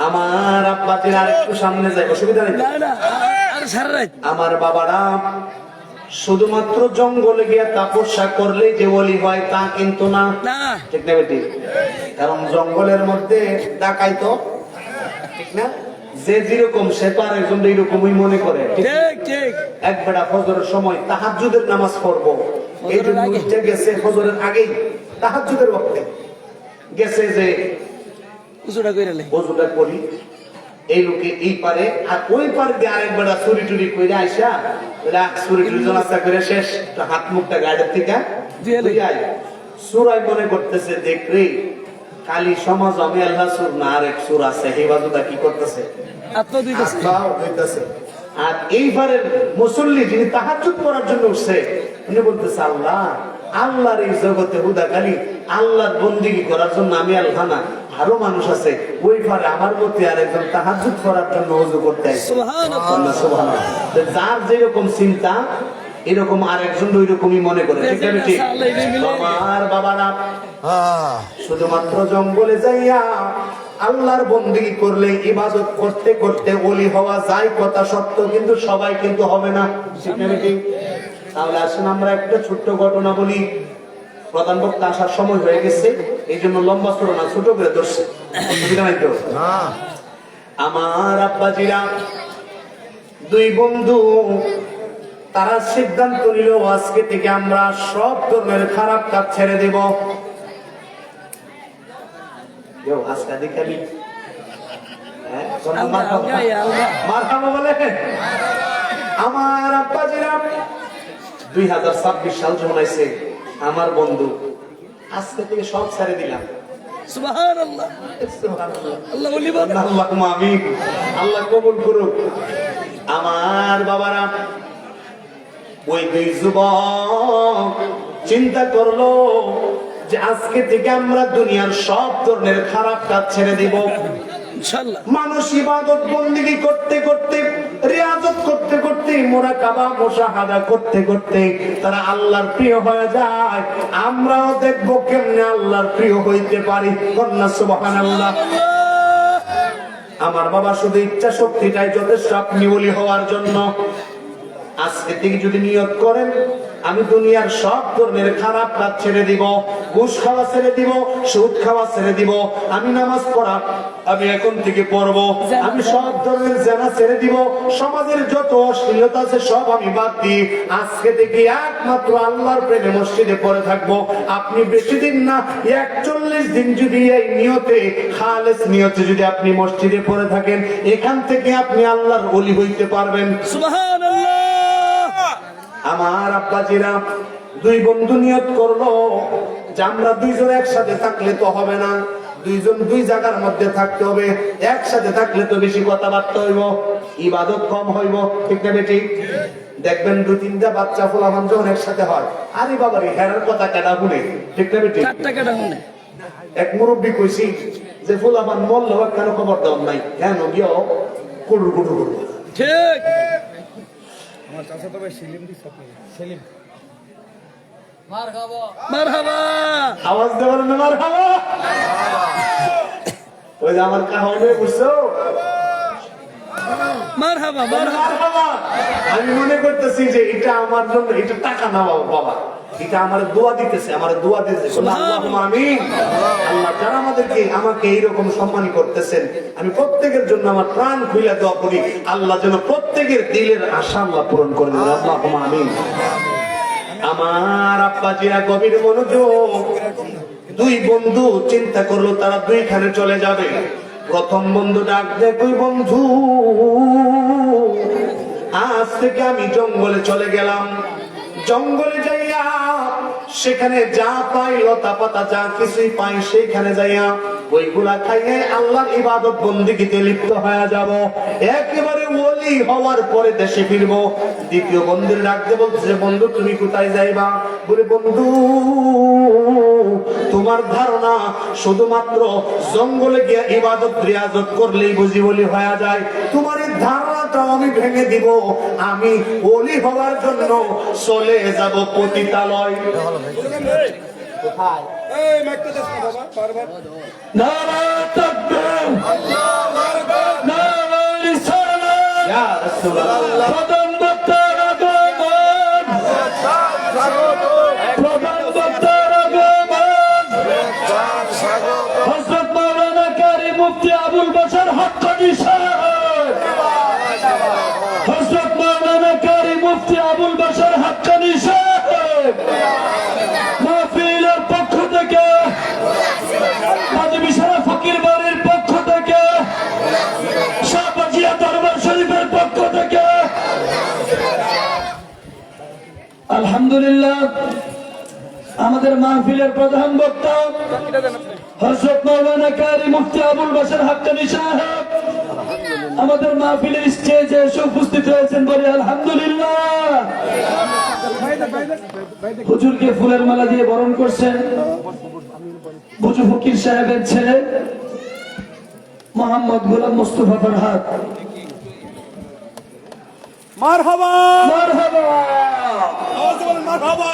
আমার আব্বাজিরা আরেকটু সামনে যায়, অসুবিধা নেই। আমার বাবারা শুধুমাত্র জঙ্গলে গিয়ে তপস্যা করলে যে ওলি হয় তা কিন্তু না, ঠিক না বেটি? কারণ জঙ্গলের মধ্যে ডাকাইতো, ঠিক না? যে যেরকম সে তো আর একজন এইরকমই মনে করে। এক বেড়া ফজরের সময় তাহাজ্জুদের নামাজ পড়বো, এই জন্য উঠে গেছে ফজরের আগেই, তাহাজ্জুদের ওয়াক্তে গেছে যে ওযুটা করি, এই লোকে এই পারে আর ওই পারে দিয়ে আরেক বেড়া চুরি টুরি করে আইসা চুরি টুরি জনাস্তা করে শেষ তো হাত মুখটা গাড়ির থেকে সুরাই মনে করতেছে দেখরে কালী সমাজ আমি আল্লাহ সুর না আরেক সুর আছে এই বাজুটা কি করতেছে আর এইবারের মুসল্লি যিনি তাহাজ্জুদ করার জন্য উঠছে উনি বলতেছে আল্লাহ আল্লাহর এই জগতে হুদা খালি আল্লাহর বন্দিগি করার জন্য আমি আল্লাহ না আরো মানুষ আছে ওই পারে আমার মধ্যে আর একজন তাহাজ্জুদ করার জন্য ওযু করতে আসে সুবহানাল্লাহ সুবহানাল্লাহ যার যেরকম চিন্তা এরকম আরেকজন ওইরকমই মনে করে ঠিক আছে ঠিক আমার বাবারা শুধুমাত্র জঙ্গলে যাইয়া আল্লাহর বন্দেগী করলে ইবাদত করতে করতে ওলি হওয়া যায় কথা সত্য কিন্তু সবাই কিন্তু হবে না ঠিক না ঠিক তাহলে আসুন আমরা একটা ছোট্ট ঘটনা বলি প্রধান বক্তা আসার সময় হয়ে গেছে এই জন্য লম্বা ছোট না ছোট করে ধরছে আমার আব্বাজিরা দুই বন্ধু তারা সিদ্ধান্ত নিল আজকে থেকে আমরা সব ধরনের খারাপ কাজ ছেড়ে দেব আজকে দেখাবি আমার আব্বাজিরা 2026 সাল যখন আইছে আমার বন্ধু আজকে থেকে সব ছেড়ে দিলাম সুবহানাল্লাহ আল্লাহ বলি আল্লাহুম্মা আমিন আল্লাহ কবুল করুক আমার বাবারা ওই দুই যুবক চিন্তা করলো যে আজকে থেকে আমরা দুনিয়ার সব ধরনের খারাপ কাজ ছেড়ে দিব ইনশাআল্লাহ মানুষ ইবাদত বন্দেগী করতে করতে রিয়াজত করতে করতে মুরাকাবা মুশাহাদা করতে করতে তারা আল্লাহর প্রিয় হয়ে যায় আমরাও দেখবো কেমনে আল্লাহর প্রিয় হইতে পারি কন্যা সুবহানাল্লাহ আমার বাবা শুধু ইচ্ছা শক্তিটাই যথেষ্ট আপনি ওলি হওয়ার জন্য আজকে থেকে যদি নিয়ত করেন আমি দুনিয়ার সব ধরনের খারাপ কাজ ছেড়ে দিব ঘুষ খাওয়া ছেড়ে দিব সুদ খাওয়া ছেড়ে দিব আমি নামাজ পড়া আমি এখন থেকে পড়বো আমি সব ধরনের জেনা ছেড়ে দিব সমাজের যত অশ্লীলতা আছে সব আমি বাদ দিই আজকে থেকে একমাত্র আল্লাহর প্রেমে মসজিদে পড়ে থাকবো আপনি বেশি দিন না 41 দিন যদি এই নিয়তে খালেস নিয়তে যদি আপনি মসজিদে পড়ে থাকেন এখান থেকে আপনি আল্লাহর ওলি হইতে পারবেন সুবহানাল্লাহ আমার আব্বাজিরা দুই বন্ধু নিয়ত করলো যে আমরা দুইজন একসাথে থাকলে তো হবে না দুইজন দুই জায়গার মধ্যে থাকতে হবে একসাথে থাকলে তো বেশি কথাবার্তা হইব ইবাদত কম হইব ঠিক না বেটি দেখবেন 2-3টা বাচ্চা ফুলামান যখন একসাথে হয় আরে বাবা রে হেরার কথা কেডা শুনে ঠিক না বেটি কাটটা কেডা শুনে এক মুরব্বী কইছি যে ফুলামান মল্ল কেন খবর দেওয়ার নাই কেন গিয়ে কুড়ু কুড়ু কুড়ু ঠিক আমার চাচা তো ভাই সেলিম দি সেলিম মারহাবা আওয়াজ দেওয়ার না মারহাবা ওই যে আমার কাহনে বুঝছো মারহাবা মারহাবা আমি মনে করতেছি যে এটা আমার জন্য এটা টাকা না বাবা এটা আমার দোয়া দিতেছে আমার দোয়া দিতেছে আল্লাহুম্মা আমিন আল্লাহ যারা আমাকে এইরকম সম্মানী করতেছেন আমি প্রত্যেকের জন্য আমার প্রাণ খুলে দোয়া করি আল্লাহ যেন প্রত্যেকের দিলের আশা আল্লাহ পূরণ করে দেন আল্লাহুম্মা আমিন আমার আব্বাজিরা গভীর মনোযোগ দুই বন্ধু চিন্তা করলো তারা দুইখানে চলে যাবে প্রথম বন্ধু ডাক দেয় কই বন্ধু আজ থেকে আমি জঙ্গলে চলে গেলাম জঙ্গলে যাইয়া সেখানে যা পাই লতা পাতা যা কিছুই পাই সেইখানে যাইয়া ওইগুলা খাইয়ে আল্লাহর ইবাদত বন্দেগীতে লিপ্ত হয়ে যাব একেবারে ওলি হওয়ার পরে দেশে ফিরবো দ্বিতীয় বন্ধুর ডাকতে বলতেছে বন্ধু তুমি কোথায় যাইবা বলে বন্ধু তোমার ধারণা শুধুমাত্র জঙ্গলে গিয়ে ইবাদত রিয়াজত করলেই বুঝি ওলি হয়ে যায় তোমার এই ধারণাটা আমি ভেঙে দিব আমি ওলি হওয়ার জন্য চলে যাব পতিতালয় কোথায় এই মাইকটা দাও না বাবা বারবার নারা তাকবীর আল্লাহু আকবার নারা রিসালাত ইয়া রাসূলুল্লাহ প্রধান বক্তার আগমন প্রধান বক্তার আগমন হযরত মাওলানা কারি মুফতি আবুল বাশার হক্কানি সাহেব হযরত মাওলানা কারি মুফতি আবুল বাশার হক্কানি সাহেব মাহফিলের পক্ষ থেকে কাজী বিশাল ফকির বাড়ির পক্ষ থেকে আলহামদুলিল্লাহ আমাদের মাহফিলের প্রধান বক্তা হযরত মাওলানা কারি মুফতি আবুল বাশার হাক্কানী সাহেব আমাদের মাহফিলের স্টেজে এসে উপস্থিত হয়েছেন বলে আলহামদুলিল্লাহ। হুজুরকে ফুলের মালা দিয়ে বরণ করছেন বুজু ফকির সাহেবের ছেলে মোহাম্মদ গোলাম মুস্তফা ফরহাদ। মারহাবা মারহাবা। মারহাবা।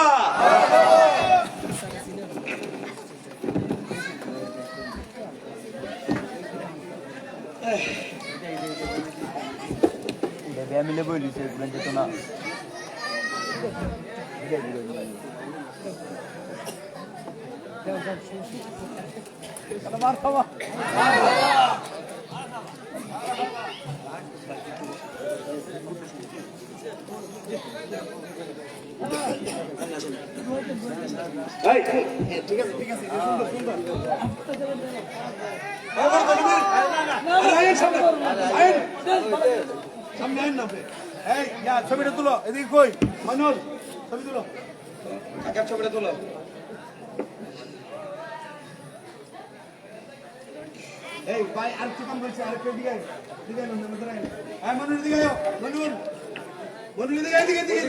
ছবিটা তুলো এদিকে কই মানুষ ছবি তুলো ছবিটা তুলো এই ভাই আর কি কাম করছে আর কেউ দিকে দিকে মানুষ দিকে মানুষ মানুষ দিকে দিকে দিকে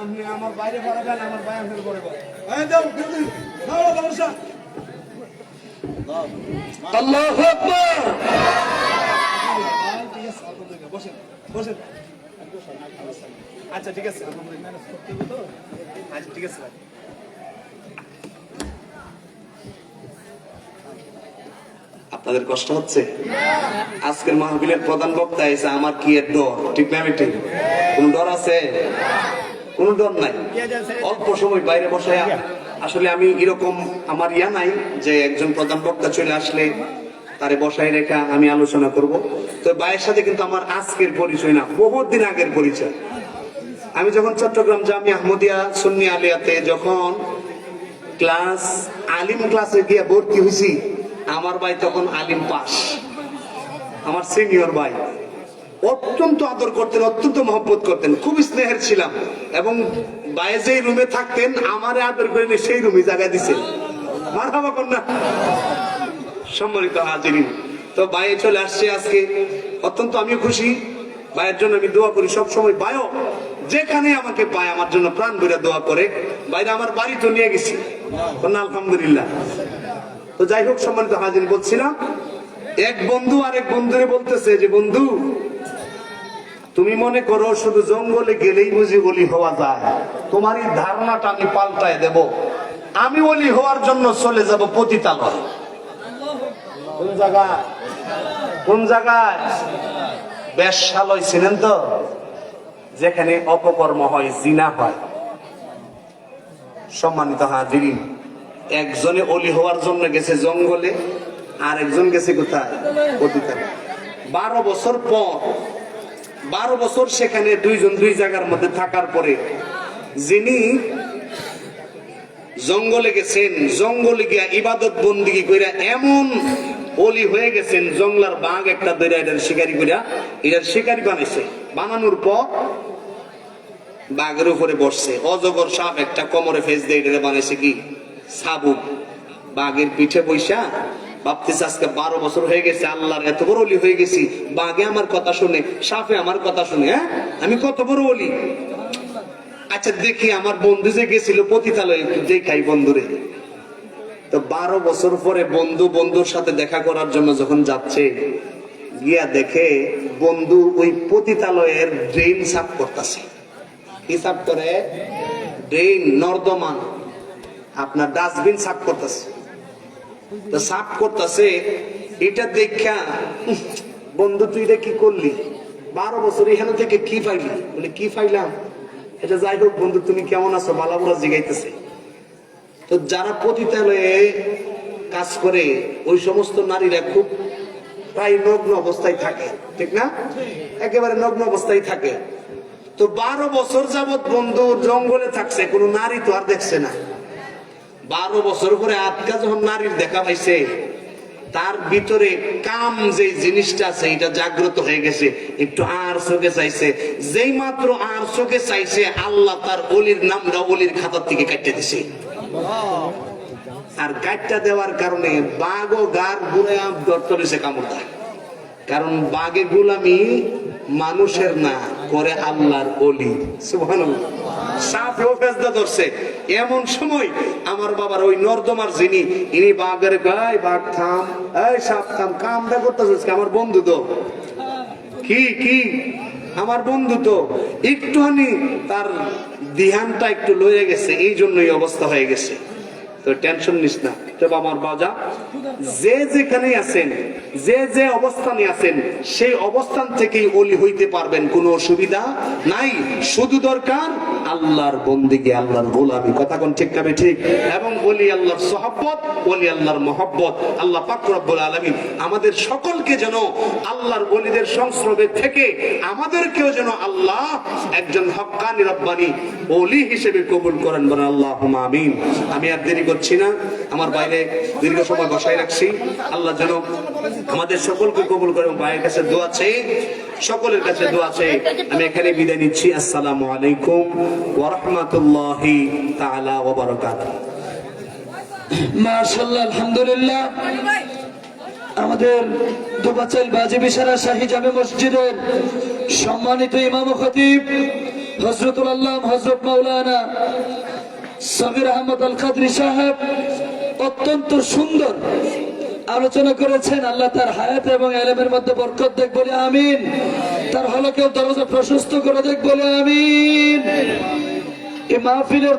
আমি আমার বাইরে পড়া গেল আমার ভাই আমাদের পড়ে এই দাও দাও সমস্যা আল্লাহু আকবার। বসেন বসেন আচ্ছা ঠিক আছে আচ্ছা ঠিক আছে ভাই আপনাদের কষ্ট হচ্ছে? আজকের মাহফিলের প্রধান বক্তা এসে আমার কি এর ডর? ঠিক না আমি ঠিক? কোন ডর আছে? কোন ডর নাই। অল্প সময় বাইরে বসে আসলে আমি এরকম আমার ইয়া নাই যে একজন প্রধান বক্তা চলে আসলে তারে বসায় রেখা আমি আলোচনা করব। তো ভাইয়ের সাথে কিন্তু আমার আজকের পরিচয় না, বহুত দিন আগের পরিচয়। আমি যখন চট্টগ্রাম জামিয়া আহমদিয়া সুন্নি আলিয়াতে যখন আলিম ক্লাসে গিয়ে ভর্তি হয়েছি, আমার ভাই তখন আলিম পাস, আমার সিনিয়র ভাই। অত্যন্ত আদর করতেন, অত্যন্ত মহব্বত করতেন, খুব স্নেহের ছিলাম। এবং ভাই যেই রুমে থাকতেন আমারে আদর করে নিয়ে সেই রুমে জায়গায় দিছেন। মারহাবা কন্যা। সম্মানিত হাজিরিন, তো ভাই চলে আসছে আজকে, অত্যন্ত আমিও খুশি। ভাইয়ের জন্য আমি দোয়া করি সব সময়। ভাইও যেখানে আমাকে পায় আমার জন্য প্রাণ ভরে দোয়া করে। ভাইরা আমার বাড়ি তো নিয়ে গেছি, আলহামদুলিল্লাহ। তো যাই হোক, সম্মানিত হাজির, বলছিলাম এক বন্ধু আরেক বন্ধুরে বলতেছে যে বন্ধু, তুমি মনে করো শুধু জঙ্গলে গেলেই বুঝি ওলি হওয়া যায়, তোমার এই ধারণাটা আমি পাল্টায় দেব। আমি ওলি হওয়ার জন্য চলে যাব পতিতালয়। কোন জায়গায়? কোন জায়গায়? বেশ্যালয় ছিলেন তো, যেখানে অপকর্ম হয়, জিনা হয়। সম্মানিত হাজিরিন, একজনে ওলি হওয়ার জন্য গেছে জঙ্গলে, আর একজন গেছে কোথায়? পতিতালয়। 12 বছর পর, 12 বছর সেখানে দুইজন দুই জায়গার মধ্যে থাকার পরে যিনি জঙ্গলে গেছেন, জঙ্গলে গিয়া ইবাদত বন্দিগি কইরা এমন ওলি হয়ে গেছেন, জঙ্গলার বাঘ একটা ধরে এটার শিকারি কইরা এটার শিকারি বানাইছে। বানানোর পর বাঘের উপরে বসছে, অজগর সাপ একটা কোমরে ফেস দিয়ে এটা বানাইছে কি সাবুক। বাঘের পিঠে বৈশা ভাবতেছে আজকে 12 বছর হয়ে গেছে, আল্লাহর এত বড় ওলি হয়ে গেছি, বাঘে আমার কথা শুনে, সাপে আমার কথা শুনে, হ্যাঁ আমি কত বড় ওলি। আচ্ছা দেখি আমার বন্ধু যে গেছিল পতিতালয়ে, একটু দেখাই বন্ধুরে। তো 12 বছর পরে বন্ধু বন্ধুর সাথে দেখা করার জন্য যখন যাচ্ছে, গিয়া দেখে বন্ধু ওই পতিতালয়ের ড্রেন সাফ করতেছে। কি সাফ করে? ড্রেন, নর্দমা, আপনার ডাস্টবিন সাফ করতেছে। তো সাফ করতেছে, এটা দেখা বন্ধু তুই এটা কি করলি? 12 বছর এখানে থেকে কি পাইলি? বলে কি পাইলাম? এটা যাই হোক বন্ধু, তুমি কেমন আছো? বালাবুরা জিগাইতেছে। তো যারা পতিতালয়ে কাজ করে ওই সমস্ত নারীরা খুব প্রায় নগ্ন অবস্থায় থাকে, ঠিক না? একেবারে নগ্ন অবস্থায় থাকে। তো 12 বছর যাবৎ বন্ধু জঙ্গলে থাকছে, কোনো নারী তো আর দেখছে না। 12 বছর পরে আজকা যখন নারীর দেখা পাইছে, তার ভিতরে কাম যে জিনিসটা আছে এটা জাগ্রত হয়ে গেছে, একটু আর চোখে চাইছে, যেই মাত্র আর চোখে চাইছে আল্লাহ তার অলির নামটা অলির খাতার থেকে কাটতে দিছে। আর কাটটা দেওয়ার কারণে বাঘ ও গার ঘুরে ধরতে কামড়টা, কারণ বাঘে গুলামি মানুষের না, করে আল্লাহর ওলি। সুবহানাল্লাহ। সাপেও ফেজদা ধরছে, এমন সময় আমার বাবার ওই নর্দমার যিনি, ইনি বাঘের গায়, বাঘ থাম, এই সাপ থাম, কামটা করতেছিস আমার বন্ধু তো, কি কি আমার বন্ধু তো, একটুখানি তার ধ্যানটা একটু লয়ে গেছে, এই জন্যই অবস্থা হয়ে গেছে। তো টেনশন নিস না, তবে আমার বাজা যে যেখানে আছেন, যে যে অবস্থানে আছেন, সেই অবস্থান থেকেই ওলি হইতে পারবেন, কোনো অসুবিধা নাই। শুধু দরকার আল্লাহর বন্দেগী, আল্লাহর গোলামি। কথা কোন ঠিক না ঠিক? এবং ওলি আল্লাহর সহব্বত, ওলি আল্লাহর মহব্বত। আল্লাহ পাক রব্বুল আলামিন আমাদের সকলকে যেন আল্লাহর ওলিদের সংস্রবে থেকে আমাদেরকেও যেন আল্লাহ একজন হক্কানি রব্বানি ওলি হিসেবে কবুল করেন, বলেন আল্লাহুম্মা আমিন। আমি আর দেরি করছি না, আমার বাইরে দীর্ঘ সময় বসাই রাখছি। আল্লাহ যেন আমাদের সকলকে কবুল করে। ভাইয়ের কাছে দোয়া চাই, সকলের কাছে দোয়া চাই। আমি এখানে বিদায় নিচ্ছি। আসসালামু আলাইকুম ওয়া রাহমাতুল্লাহি তাআলা ওয়া বারাকাতুহু। মাশাআল্লাহ, আলহামদুলিল্লাহ। আমাদের দুবাচাইল বাজে বিশারা শাহী জামে মসজিদের সম্মানিত ইমাম ও খতিব হযরতুল আল্লামা হযরত মাওলানা সাবির আহমদ আল কাদরি সাহেব অত্যন্ত সুন্দর আলোচনা করেছেন। আল্লাহ তার হায়াত এবং ইলমের মধ্যে বরকত দেখ বলে আমিন। তার হলকের দরজা প্রশস্ত করে দেখ বলে আমিন। এই মাহফিলের